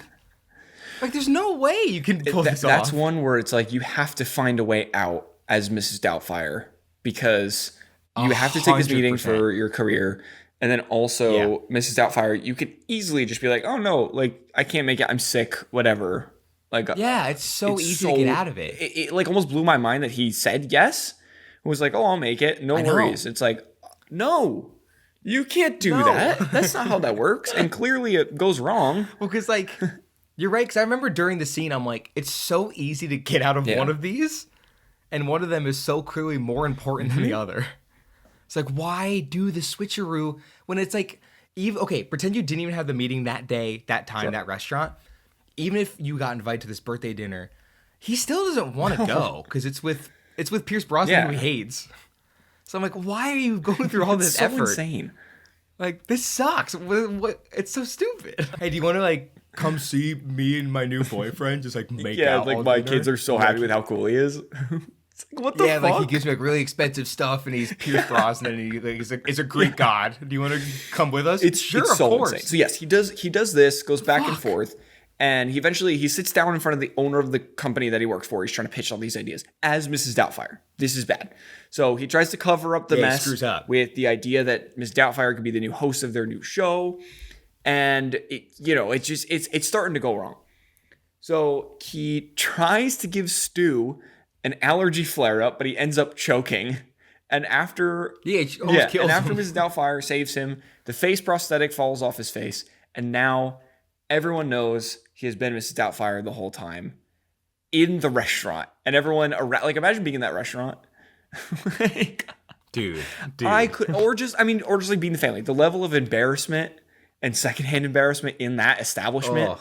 Like, there's no way you can pull this off. That's one where it's like you have to find a way out as Mrs. Doubtfire because you have to take this meeting for your career. And then also, Mrs. Doubtfire, you could easily just be like, oh no, like, I can't make it. I'm sick, whatever. Like, it's so easy to get out of it. It like almost blew my mind that he said yes. It was like, oh, I'll make it. No worries. It's like, no, you can't do that. That's not how that works. And clearly it goes wrong. Well, because like, you're right. Because I remember during the scene, I'm like, it's so easy to get out of one of these. And one of them is so clearly more important than the other. It's like, why do the switcheroo when it's like, even okay, pretend you didn't even have the meeting that day, that time, that restaurant. Even if you got invited to this birthday dinner, he still doesn't want to go because it's with Pierce Brosnan who he hates. So I'm like, why are you going through all this so effort? Insane. Like, this sucks. What? It's so stupid. Hey, do you want to like come see me and my new boyfriend? Just like make out. Yeah, like my kids are so happy with how cool he is. It's like, what the fuck? Like he gives me like really expensive stuff, and he's Pierce Brosnan, and he's a Greek god. Do you want to come with us? It's so of course. Insane. So yes, he does this, goes back and forth, and he eventually sits down in front of the owner of the company that he works for. He's trying to pitch all these ideas as Mrs. Doubtfire. This is bad. So he tries to cover up the mess with the idea that Mrs. Doubtfire could be the new host of their new show, and it's starting to go wrong. So he tries to give Stu an allergy flare-up, but he ends up choking. And after Mrs. Doubtfire saves him, the face prosthetic falls off his face, and now everyone knows he has been Mrs. Doubtfire the whole time in the restaurant. And everyone around, like, imagine being in that restaurant. Like, dude. I could, or just like being the family. The level of embarrassment and secondhand embarrassment in that establishment.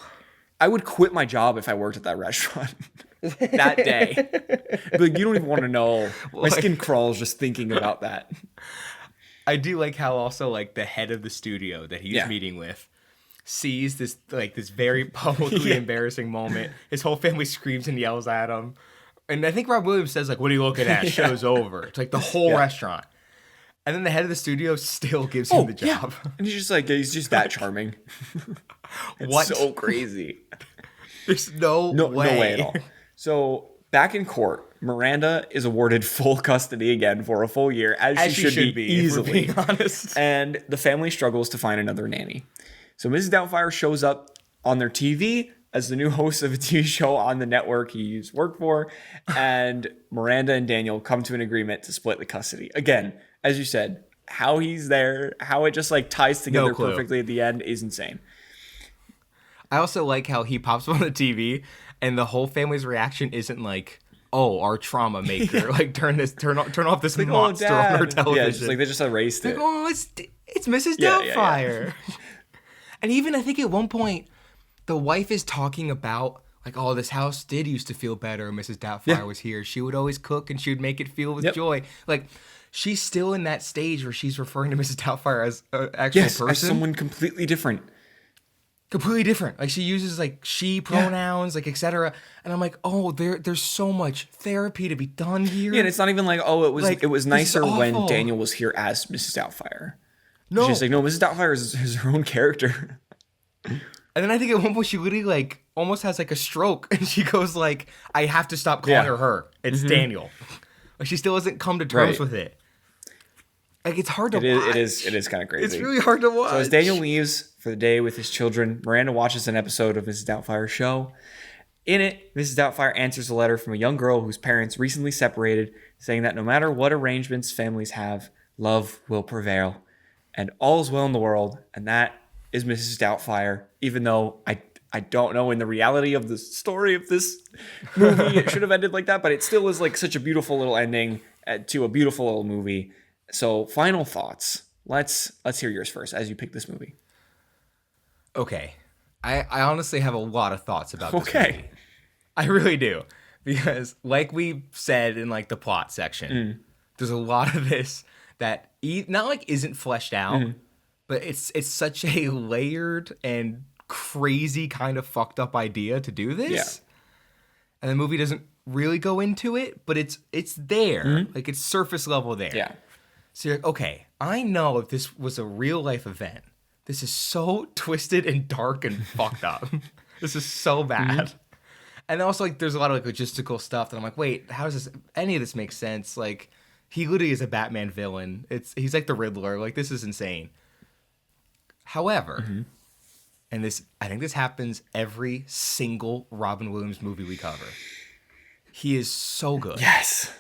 I would quit my job if I worked at that restaurant that day. Like, you don't even want to know. My skin crawls just thinking about that. I do like how also like the head of the studio that he's meeting with sees this very publicly embarrassing moment. His whole family screams and yells at him. And I think Rob Williams says like, "What are you looking at? Show's over." It's like the whole restaurant. And then the head of the studio still gives him the job. Yeah. And he's just that charming. It's so crazy. There's no way. No way at all. So back in court, Miranda is awarded full custody again for a full year, as she should be easily. If we're being honest. And the family struggles to find another nanny. So Mrs. Doubtfire shows up on their TV as the new host of a TV show on the network he's worked for, and Miranda and Daniel come to an agreement to split the custody. Again, as you said, how he's there, how it just like ties together perfectly at the end is insane. I also like how he pops up on the TV and the whole family's reaction isn't like, "Oh, our trauma maker, like turn off this like, monster on our television." Yeah, just like they just erased it. Like, oh, it's Mrs. Doubtfire. And even I think at one point the wife is talking about like, "Oh, this house did used to feel better. Mrs. Doubtfire was here. She would always cook and she would make it feel with joy." Like, she's still in that stage where she's referring to Mrs. Doubtfire as an actual person. As someone completely different. Completely different. Like, she uses like she pronouns, like etc. And I'm like, oh, there's so much therapy to be done here. Yeah, and it's not even like, oh, it was nicer when Daniel was here as Mrs. Doubtfire. No, she's like, no, Mrs. Doubtfire is her own character. And then I think at one point she literally like almost has like a stroke, and she goes like, "I have to stop calling her. It's Daniel." Like, she still hasn't come to terms with it. Like, it's hard to watch. It is kind of crazy. It's really hard to watch. So as Daniel leaves for the day with his children, Miranda watches an episode of Mrs. Doubtfire's show. In it, Mrs. Doubtfire answers a letter from a young girl whose parents recently separated, saying that no matter what arrangements families have, love will prevail, and all is well in the world. And that is Mrs. Doubtfire. Even though I don't know in the reality of the story of this movie, it should have ended like that, but it still is like such a beautiful little ending to a beautiful little movie. So, final thoughts. Let's hear yours first as you pick this movie. Okay. I honestly have a lot of thoughts about this movie. I really do. Because like we said in like the plot section, there's a lot of this that not like isn't fleshed out, but it's such a layered and crazy kind of fucked up idea to do this. Yeah. And the movie doesn't really go into it, but it's there. Like, it's surface level there. Yeah. So you're like, okay, I know if this was a real life event, this is so twisted and dark and fucked up. This is so bad. And also, like, there's a lot of like logistical stuff that I'm like, wait, how does any of this make sense? Like, he literally is a Batman villain. He's like the Riddler. Like, this is insane. However, and I think this happens every single Robin Williams movie we cover. He is so good. Yes.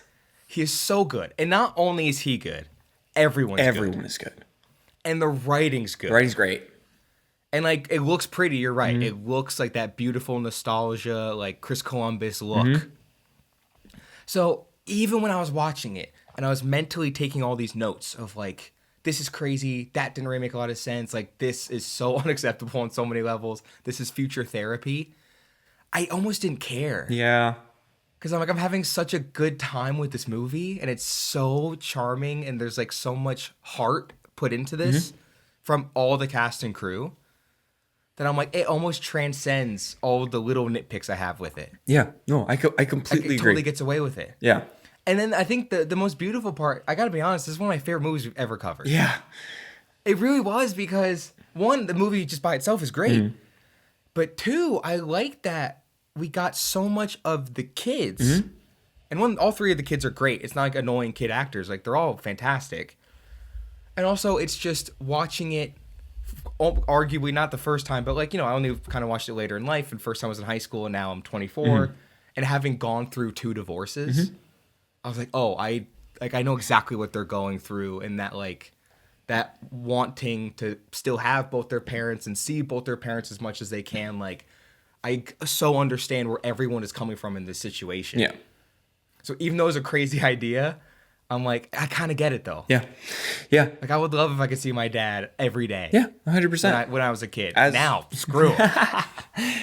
He is so good. And not only is he good, everyone is good. And the writing's good. The writing's great. And like, it looks pretty, you're right. It looks like that beautiful nostalgia, like Chris Columbus look. So even when I was watching it, and I was mentally taking all these notes of like, this is crazy. That didn't really make a lot of sense. Like, this is so unacceptable on so many levels. This is future therapy. I almost didn't care. Yeah. Because I'm having such a good time with this movie, and it's so charming, and there's like so much heart put into this from all the cast and crew that I'm like, it almost transcends all the little nitpicks I have with it. Yeah. No, I completely agree. It totally gets away with it. Yeah. And then I think the most beautiful part, I gotta be honest, this is one of my favorite movies we've ever covered. Yeah. It really was because, one, the movie just by itself is great. But two, I like that we got so much of the kids. And one, all three of the kids are great. It's not like annoying kid actors. Like, they're all fantastic. And also, it's just watching it, arguably not the first time, but like, I only kind of watched it later in life. And first time I was in high school, and now I'm 24. And having gone through 2 divorces, I was like, oh, I know exactly what they're going through, and that wanting to still have both their parents and see both their parents as much as they can. Like, I so understand where everyone is coming from in this situation. Yeah. So even though it's a crazy idea, I'm like, I kind of get it though. Yeah. Yeah. Like, I would love if I could see my dad every day. Yeah, 100%. When I was a kid. Now, screw him.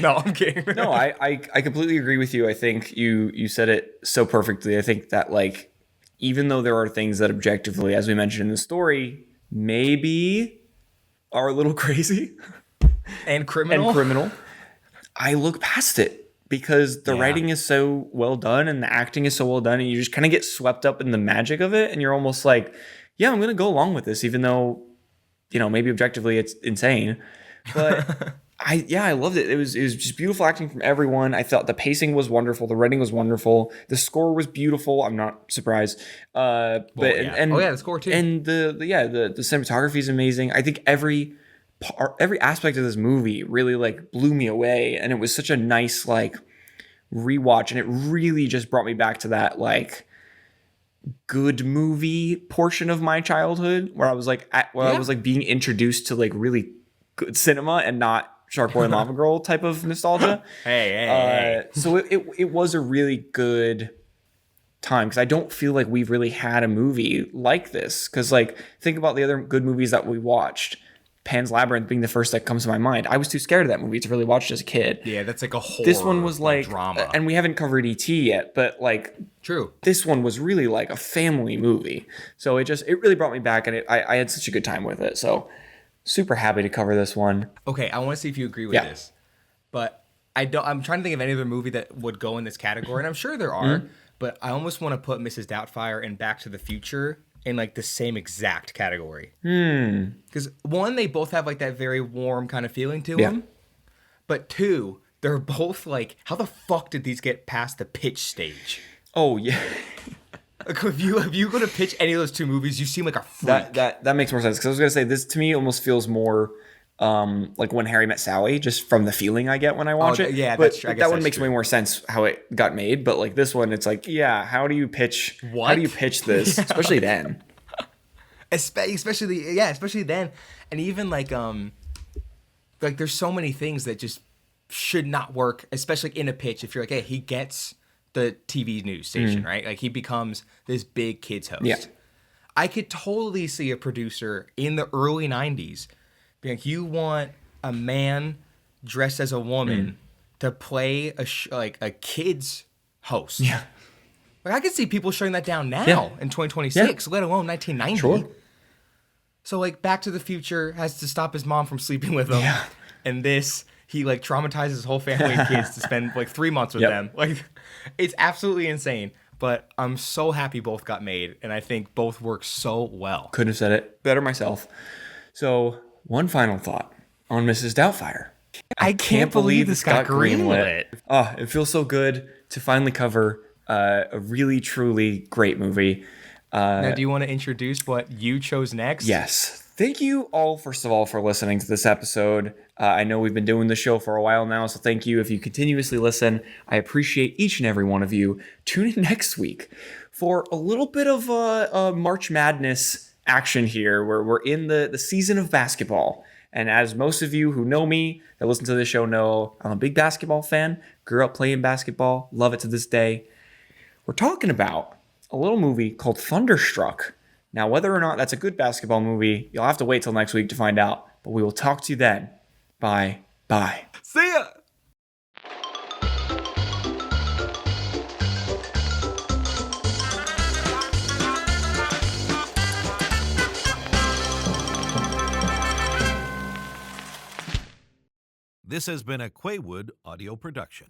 No, I'm kidding. No, I completely agree with you. I think you said it so perfectly. I think that, like, even though there are things that objectively, as we mentioned in the story, maybe are a little crazy and criminal, I look past it because the writing is so well done and the acting is so well done, and you just kind of get swept up in the magic of it, and you're almost like, yeah, I'm gonna go along with this, even though, maybe objectively it's insane. But I loved it. It was just beautiful acting from everyone. I thought the pacing was wonderful, the writing was wonderful, the score was beautiful. I'm not surprised. The score too. And the cinematography is amazing. I think every aspect of this movie really like blew me away, and it was such a nice like rewatch, and it really just brought me back to that like good movie portion of my childhood where I was like I was like being introduced to like really good cinema and not Shark Boy and Lava Girl type of nostalgia. Hey. So it was a really good time, because I don't feel like we've really had a movie like this, because like think about the other good movies that we watched, Pan's Labyrinth being the first that comes to my mind. I was too scared of that movie to really watch it as a kid. Yeah, that's like a horror. This one was like drama. And we haven't covered E.T. yet, but like true. This one was really like a family movie. So it really brought me back, and I had such a good time with it. So super happy to cover this one. Okay, I want to see if you agree with this. But I'm trying to think of any other movie that would go in this category, and I'm sure there are, but I almost want to put Mrs. Doubtfire and Back to the Future in like the same exact category. Because one, they both have like that very warm kind of feeling to them. But two, they're both like, how the fuck did these get past the pitch stage? Oh yeah. Like, if you go to pitch any of those two movies, you seem like a freak. That makes more sense, because I was gonna say this to me almost feels more like When Harry Met Sally, just from the feeling I get when I watch it. Yeah, but that's true. that one makes way more sense how it got made. But like this one, it's like, yeah, how do you pitch? What? How do you pitch this? Especially then. Especially then, and even like there's so many things that just should not work, especially in a pitch. If you're like, hey, he gets the TV news station, right? Like, he becomes this big kids host. Yeah. I could totally see a producer in the early 90s being like, you want a man dressed as a woman to play a kids host. Yeah. Like, I could see people shutting that down now in 2026, let alone 1990. Sure. So, like, Back to the Future has to stop his mom from sleeping with him. Yeah. And this, he, like, traumatizes his whole family and kids to spend, like, 3 months with them. Like, it's absolutely insane. But I'm so happy both got made, and I think both work so well. Couldn't have said it better myself. So, one final thought on Mrs. Doubtfire. I can't believe this got greenlit. Oh, it feels so good to finally cover a really, truly great movie. Now, do you want to introduce what you chose next? Yes. Thank you all, first of all, for listening to this episode. I know we've been doing the show for a while now, so thank you if you continuously listen. I appreciate each and every one of you. Tune in next week for a little bit of a March Madness action here, where we're in the season of basketball. And as most of you who know me, that listen to this show know, I'm a big basketball fan, grew up playing basketball, love it to this day. We're talking about a little movie called Thunderstruck. Now, whether or not that's a good basketball movie, you'll have to wait till next week to find out. But we will talk to you then. Bye. Bye. See ya! This has been a Quaywood audio production.